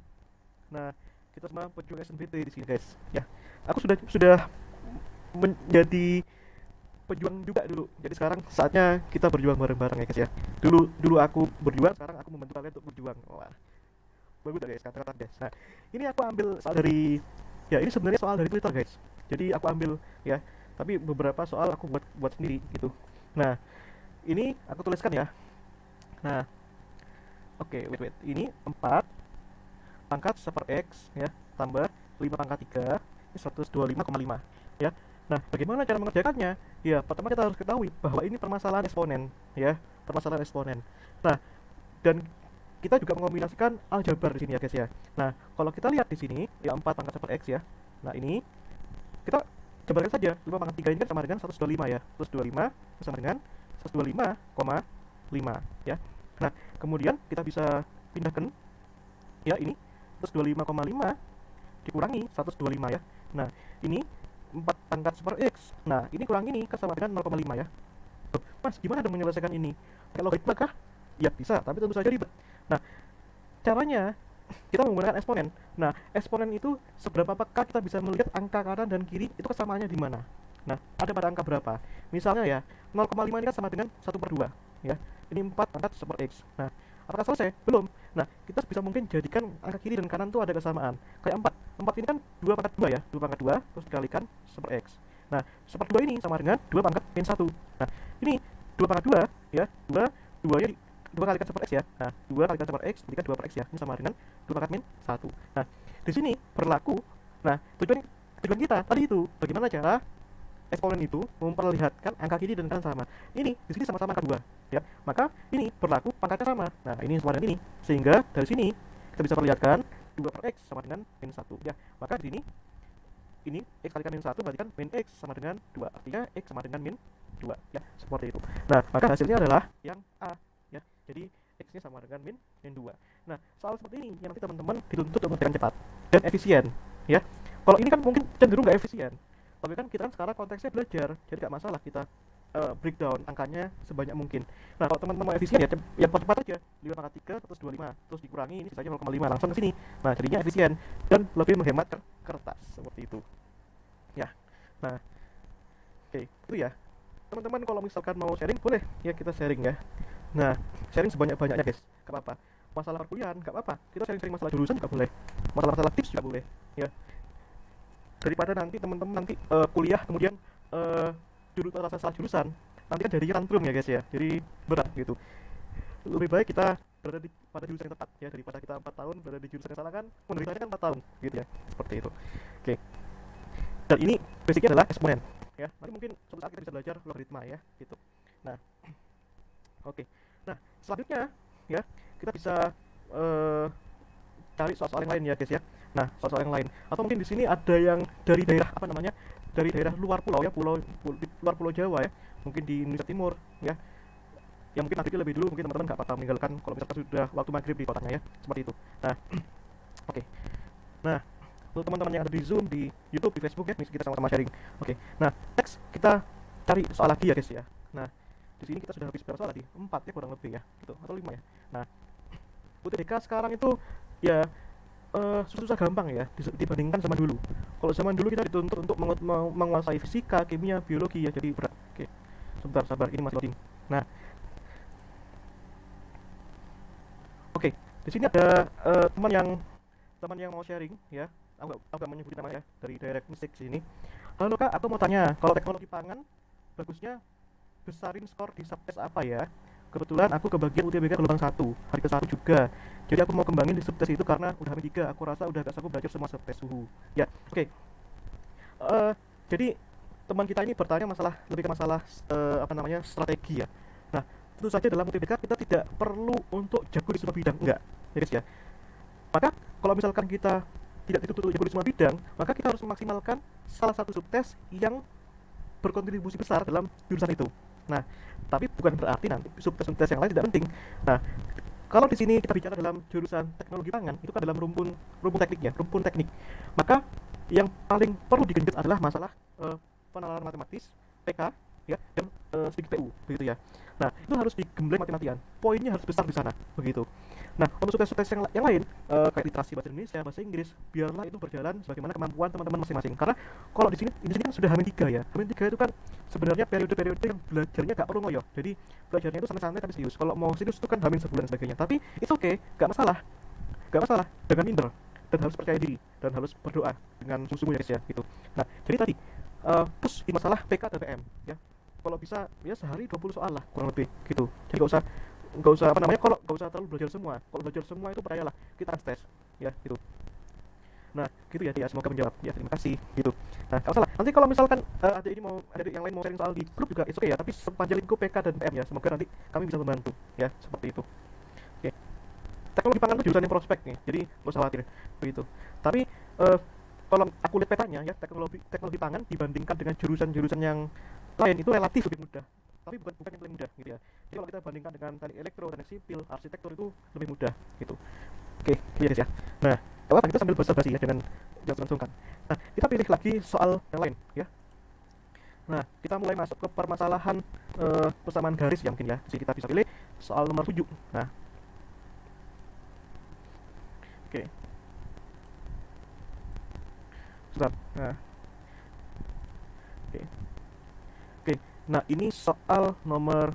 Nah, kita semua pejuang SNBT di sini guys. Ya, aku sudah menjadi pejuang juga dulu. Jadi sekarang saatnya kita berjuang bareng-bareng ya guys ya. Dulu aku berjuang, sekarang aku membantu kalian untuk berjuang. Wah, bagus guys kata-kata guys. Nah, ini aku ambil soal dari ya ini sebenarnya soal dari Twitter guys. Jadi aku ambil ya, tapi beberapa soal aku buat sendiri gitu. Nah, ini aku tuliskan ya. Nah, oke, wait. Ini 4 pangkat 1/x ya, tambah 5 pangkat 3, ini 125,5 ya. Nah, bagaimana cara mengerjakannya? Ya, pertama kita harus ketahui bahwa ini permasalahan eksponen ya, permasalahan eksponen. Nah, dan kita juga mengombinasikan aljabar di sini ya guys ya. Nah, kalau kita lihat di sini ya 4 pangkat 1/x ya. Nah, ini kita jabarkan saja 5 pangkat 3 ini kan sama dengan 125 ya. 125 sama dengan 125,5 ya. Nah, kemudian kita bisa pindahkan ya ini 125,5 dikurangi 125 ya. Nah, ini 4 pangkat super X. Nah, ini kurang ini kan sama dengan 0,5 ya. Tuh, Mas, gimana dong menyelesaikan ini? Pakai logaritma kah? Ya bisa, tapi tentu saja ribet. Nah, caranya kita menggunakan eksponen. Nah, eksponen itu seberapa peka kita bisa melihat angka kanan dan kiri itu kesamaannya di mana. Nah, ada pada angka berapa? Misalnya ya, 0,5 ini kan sama dengan 1/2 ya. Ini 4 pangkat super X. Nah, apakah selesai? Belum. Nah, kita bisa mungkin jadikan angka kiri dan kanan tuh ada kesamaan. Kayak 4. 4 ini kan 2 pangkat 2 ya. 2 pangkat 2 terus dikalikan super X. Nah, 1/2 ini sama dengan 2 pangkat min 1. Nah, ini 2 pangkat 2 ya. 2 nya 2 kalikan super X ya. Nah, 2 kalikan super X berikan 2/x ya. Ini sama dengan 2 pangkat min 1. Nah, di sini berlaku. Nah, tujuan kita tadi itu bagaimana cara eksponen itu memperlihatkan angka kiri dan kanan sama. Ini di sini sama-sama angka 2 ya. Maka ini berlaku pangkatnya sama. Nah, ini sama dengan ini. Sehingga dari sini kita bisa perlihatkan 2/x sama dengan min 1 ya. Maka di sini ini x kalikan min 1 berarti kan min x sama dengan 2. Artinya x sama dengan min 2 ya. Seperti itu. Nah, maka hasilnya adalah yang A ya. Jadi x-nya sama dengan min 2. Nah, soal seperti ini yang nanti teman-teman dituntut untuk mengerjakan cepat dan efisien ya. Kalau ini kan mungkin cenderung nggak efisien. Tapi kan kita kan sekarang konteksnya belajar, jadi nggak masalah kita breakdown angkanya sebanyak mungkin. Nah, kalau teman-teman mau efisien ya cepat aja. 5 pangkat 3 terus 25 terus dikurangi ini sisanya 0,5 langsung ke sini. Nah, jadinya efisien dan lebih menghemat kertas seperti itu. Ya. Nah, oke, itu ya. Teman-teman kalau misalkan mau sharing boleh ya kita sharing ya. Nah, sharing sebanyak-banyaknya guys. Gak apa-apa. masalah perkuliahan nggak apa-apa, kita sharing-sharing masalah jurusan juga boleh, masalah-masalah tips juga boleh ya, daripada nanti teman-teman nanti kuliah kemudian uh, rasa salah jurusan, nanti kan jadinya tantrum ya guys ya, jadi berat gitu. Lebih baik kita berada pada jurusan yang tepat ya, daripada kita 4 tahun berada di jurusan yang salah kan penderitanya kan 4 tahun gitu ya, seperti itu. Oke, dan ini basicnya adalah eksponen ya, nanti mungkin suatu saat kita bisa belajar logaritma ya gitu. Nah, oke, nah selanjutnya ya kita bisa uh, cari soal-soal yang lain ya guys ya. Nah, soal-soal yang lain atau mungkin di sini ada yang dari daerah apa namanya, dari daerah luar pulau ya, luar pulau Jawa ya, mungkin di Indonesia Timur ya, yang mungkin nanti lebih dulu, mungkin teman-teman nggak apa-apa meninggalkan kalau misalkan sudah waktu maghrib di kotanya ya, seperti itu. Nah, oke. Nah, untuk teman-teman yang ada di Zoom, di YouTube, di Facebook ya, kita sama-sama sharing. Oke. Nah, next kita cari soal lagi ya guys ya. Nah, di sini kita sudah habis berapa soal tadi? 4 ya kurang lebih ya, gitu. Atau 5 ya. Nah, UTBK sekarang itu ya susah gampang ya dibandingkan zaman dulu. Kalau zaman dulu kita dituntut untuk menguasai fisika, kimia, biologi ya, jadi berat. Oke. Sebentar, sabar, ini masih loading. Nah, oke, di sini ada teman yang mau sharing ya. Aku nggak menyebut namanya ya, dari direct message sini. Halo kak, aku mau tanya, kalau teknologi pangan bagusnya besarin skor di subtes apa ya? Kebetulan aku kebagian UTBK gelombang 1, hari ke 1 juga. Jadi aku mau kembangin di subtes itu karena udah hamil 3. Aku rasa udah gak sanggup belajar semua subtes suhu. Ya, oke. Jadi teman kita ini bertanya masalah, lebih ke masalah apa namanya, strategi ya. Nah, tentu saja dalam UTBK kita tidak perlu untuk jago di semua bidang, enggak, ya guys ya. Maka kalau misalkan kita tidak dituntut untuk jago di semua bidang, maka kita harus memaksimalkan salah satu subtes yang berkontribusi besar dalam jurusan itu. Nah, tapi bukan berarti nanti subtes-subtes yang lain tidak penting. Nah, kalau di sini kita bicara dalam jurusan teknologi pangan, itu kan dalam rumpun tekniknya, rumpun teknik. Maka yang paling perlu digenjot adalah masalah penalaran matematis, PK, ya, dan sedikit PU, begitu ya. Nah, itu harus digembleng mati-matian. Poinnya harus besar di sana, begitu. Nah, untuk subtes-subtes yang lain, kayak literasi bahasa Indonesia, bahasa Inggris, biarlah itu berjalan sebagaimana kemampuan teman-teman masing-masing. Karena kalau di sini kan sudah H-3 ya. H-3 itu kan sebenarnya periode-periode yang belajarnya gak perlu ngoyo. Jadi belajarnya itu santai-santai tapi serius. Kalau mau serius itu kan H-1 sebulan sebagainya. Tapi itu oke, gak masalah. Gak masalah. Jangan minder dan harus percaya diri dan harus berdoa dengan sungguh-sungguh ya guys ya, gitu. Nah, jadi tadi terus di masalah PK dan PM ya. Kalau bisa ya sehari 20 soal lah kurang lebih gitu. Jadi nggak usah apa namanya, kalau nggak usah terlalu belajar semua. Kalau belajar semua itu percayalah kita stres ya gitu. Nah gitu ya, semoga menjawab ya, terima kasih gitu. Nah kalau salah nanti kalau misalkan ada ini mau ada yang lain mau sharing soal di grup juga itu oke ya, tapi sepanjang lingkup PK dan PM ya, semoga nanti kami bisa membantu ya, seperti itu. Oke, teknologi pangan itu jurusan yang prospek nih, jadi nggak usah khawatir begitu. Tapi kalau aku lihat petanya ya, teknologi pangan dibandingkan dengan jurusan-jurusan yang lain itu relatif lebih mudah, tapi bukan yang paling mudah gitu ya. Jadi kalau kita bandingkan dengan teknik elektro, teknik sipil, arsitektur itu lebih mudah gitu. Oke, iya guys ya. Nah, apa kita sambil basa-basi ya, jangan sungkan. Nah, kita pilih lagi soal yang lain ya. Nah, kita mulai masuk ke permasalahan persamaan garis ya mungkin ya. Jadi kita bisa pilih soal nomor 7. Nah, oke. Sebentar. Nah, oke. Oke. Nah, ini soal nomor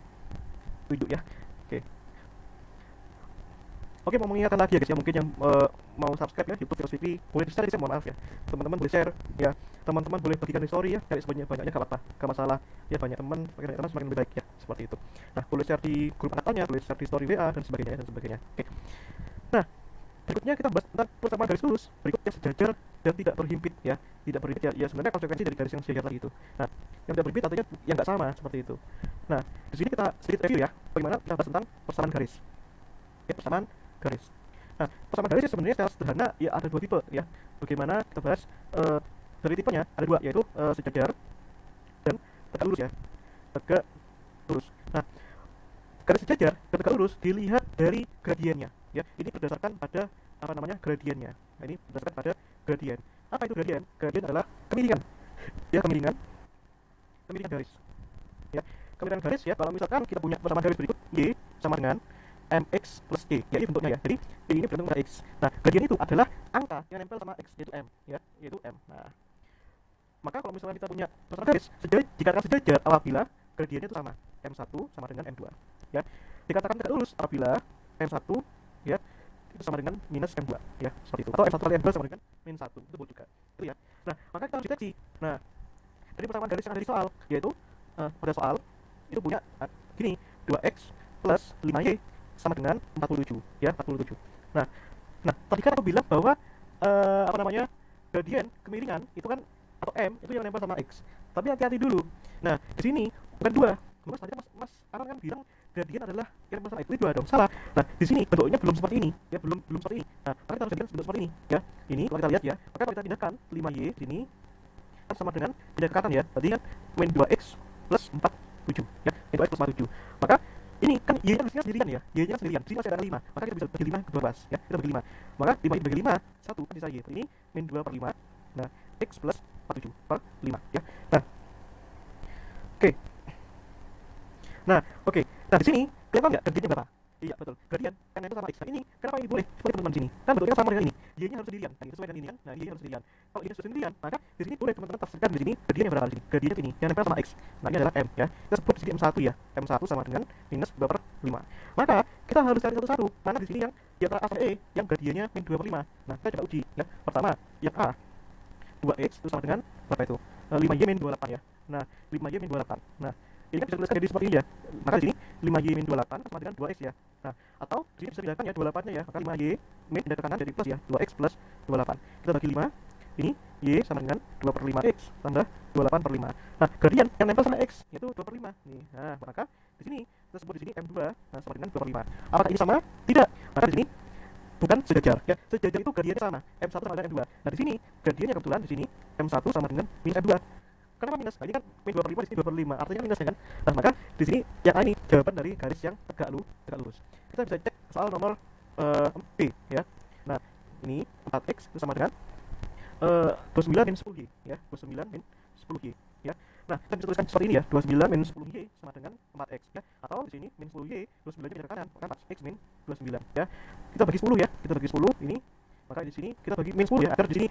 7 ya. Oke. Oke, mau mengingatkan lagi ya guys ya, mungkin yang mau subscribe ya YouTube Filos TV, boleh di share ya, mohon maaf ya. Teman-teman boleh share ya. Teman-teman boleh bagikan di story ya, cari sebanyak-banyaknya gak apa-apa, gak masalah. Ya banyak teman, makin banyak teman semakin lebih baik ya, seperti itu. Nah, boleh share di grup angkatannya, boleh share di story WA dan sebagainya dan sebagainya. Oke. Nah, berikutnya kita bahas tentang persamaan garis lurus, berikutnya sejajar dan tidak berhimpit ya. Tidak berhimpit ya, sebenarnya konsekuensi dari garis yang sejajar tadi itu. Nah, yang tidak berhimpit artinya yang nggak sama seperti itu. Nah, di sini kita sedikit review ya, bagaimana kita bahas tentang persamaan garis. Oke, persamaan garis. Nah, persamaan garis sebenarnya secara sederhana ya ada dua tipe ya. Bagaimana kita bahas dari tipenya ada dua, yaitu sejajar dan tegak lurus ya. Tegak lurus. Nah, garis sejajar dan tegak lurus dilihat dari gradiennya ya. Ini berdasarkan pada apa namanya, gradiennya. Nah, ini berdasarkan pada gradien. Apa itu gradien? Gradien adalah kemiringan. Ya, kemiringan garis. Ya, kemiringan garis ya. Kalau misalkan kita punya persamaan garis berikut, y sama dengan mx plus y, ya ini bentuknya ya. Jadi y ini berbentuk x. Nah, gradien itu adalah angka yang nempel sama x, yaitu m ya, yaitu m. Nah, maka kalau misalnya kita punya persamaan garis dikatakan sejajar apabila gradiennya itu sama, m1 sama dengan m2 ya. Dikatakan tegak lurus apabila m1 ya itu sama dengan minus M2 ya, seperti itu. Atau M1 kali M2 sama dengan min 1, itu boleh juga. Itu ya. Nah, maka kita harus deteksi. Nah, dari persamaan garis yang ada di soal, yaitu pada soal itu punya gini, 2x plus 5y sama dengan 47 ya, 47. Nah, tadi kan aku bilang bahwa apa namanya? Gradien kemiringan itu kan atau M itu yang nempel sama X. Tapi hati-hati dulu. Nah, di sini bukan dua. Mas tadi Mas Aran kan bilang gradien adalah yang nempel sama X. Itu dua dong. Salah. Nah, di sini bentuknya belum seperti ini, ya, belum seperti ini. Nah, maka kita harus jadikan bentuk seperti ini, ya. Ini kalau kita lihat ya, maka kalau kita pindahkan 5y sini kan sama dengan pindah ke kanan ya. Berarti kan min 2x plus 47 ya. Min 2x plus 47. Maka ini kan y-nya sendirian ya. Y-nya sendirian. Sini masih ada 5. Maka kita bisa bagi 5 ke 12 ya. Kita bagi 5. Maka 5 bagi 5 1 kan bisa y. Ini min 2 per 5. Nah, x plus 47 per 5 ya. Nah, oke. Nah, oke. Nah, di sini kelihatan nggak gradiennya berapa? Iya, betul. Gradien kan itu sama x. Nah, ini kenapa ini boleh? Seperti teman-teman sini. Kan bentuknya sama dengan ini. Y-nya harus sendirian. Nah, sesuai dengan ini kan. Nah, y-nya harus sendirian. Kalau y-nya harus sendirian, maka di sini boleh teman-teman tafsirkan di sini gradiennya berapa di sini? Gradiennya ini yang nempel sama x. Nah, ini adalah m ya. Kita sebut di sini m1 ya. M1 sama dengan minus 2 per 5. Maka kita harus cari satu-satu. Mana di sini yang di antara a sampai e yang gradiennya min 2 per 5. Nah, kita coba uji ya. Pertama, yang a 2x itu sama dengan berapa itu? 5y min 28 ya. Nah, 5y min 28. Nah, ini kan bisa dituliskan jadi seperti ini ya. Maka di sini 5y min 28 sama dengan 2x ya. Nah, atau di sini bisa dilihatkan ya 28-nya ya. Maka 5y min pindah ke kanan jadi plus ya. 2x plus 28. Kita bagi 5. Ini y sama dengan 2 per 5x tambah 28 per 5. Nah, gradien yang nempel sama x yaitu 2 per 5. Nih. Nah, maka di sini kita sebut di sini m2 nah sama dengan 2 per 5. Apakah ini sama? Tidak. Maka di sini bukan sejajar ya. Sejajar itu gradiennya sama. M1 sama dengan M2. Nah, di sini gradiennya kebetulan di sini M1 sama dengan minus M2. Kenapa minus? Nah, ini kan min 2 per 5 di sini 2 per 5. Artinya minus ya kan? Nah, maka di sini yang ini jawaban dari garis yang tegak lurus. Kita bisa cek soal nomor B ya. Nah, ini 4x itu sama dengan 29 min 10y ya. 29 min 10y ya. Nah, kita bisa tuliskan seperti ini ya. 29 min 10y sama dengan 4x ya. Atau di sini min 10y, 29 nya pindah ke kanan, maka 4x min 29 ya. Kita bagi 10 ya. Kita bagi 10 ini. Maka di sini kita bagi min 10 ya. Agar di sini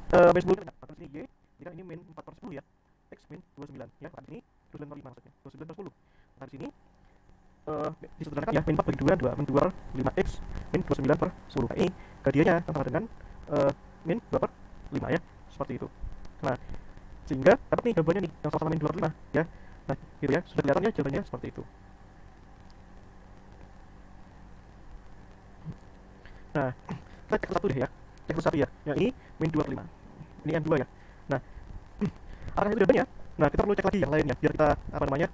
min 10 nya maka di sini y, jika ini min 4 per 10 ya. X min 29 ya. Maka di sini 29 per 5 maksudnya. 29 per 10. Maka di sini disederhanakan ya. Min 4 bagi 2 2 min 2 per 5x min 29 per 10. Nah, ini gradiennya sama dengan min 2 per 5 ya. Seperti itu. Nah, sehingga dapat nih jawabannya nih yang sama min 2 per 5 ya. Nah, gitu ya. Sudah kelihatan ya jawabannya seperti itu. Nah, kita cek satu deh ya. Cek satu ya. Yang ini min 2 per 5. Ini M2 ya. Nah, apakah itu jawabannya? Nah, kita perlu cek lagi yang lain ya biar kita apa namanya?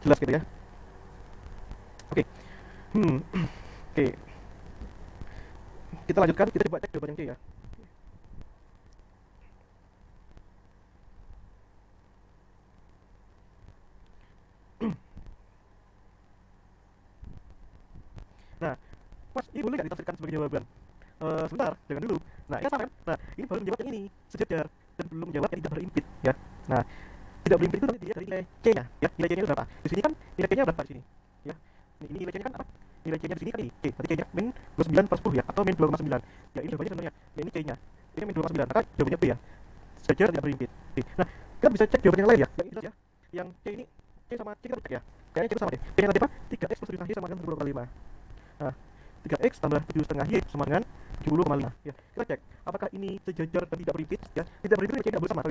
Jelas gitu ya. Oke. Oke. Kita lanjutkan, kita coba cek jawaban yang C ya. Nah, Mas, ini boleh nggak ditafsirkan sebagai jawaban? Sebentar, jangan dulu. Nah, ini sama kan? Nah, ini baru menjawab yang ini, sejajar dan belum menjawab yang tidak berimpit ya. Nah, tidak berimpit itu nanti dilihat dari nilai C-nya ya. Nilai C-nya itu berapa? Di sini kan nilai C-nya berapa di sini? Ya. Ini nilai C-nya kan apa? Nilai C-nya di sini kan ini. C. Berarti C-nya min 29 per 10 ya atau min 2,9. Ya, ini jawabannya sebenarnya. Ya, ini C-nya. Ini min 2,9. Maka jawabannya B ya. Sejajar tidak berimpit. B. Nah, kita bisa cek jawaban yang lain ya. Yang ini ya. Yang C ini C sama C kita cek ya. Kayaknya C itu sama deh. C-nya tadi apa? 3x plus 7y sama dengan 10 kali 5. Nah, 3x tambah 7,5y sama dengan 70,5 ya. Kita cek apakah ini sejajar dan tidak berimpit ya. Tidak berimpit C tidak boleh sama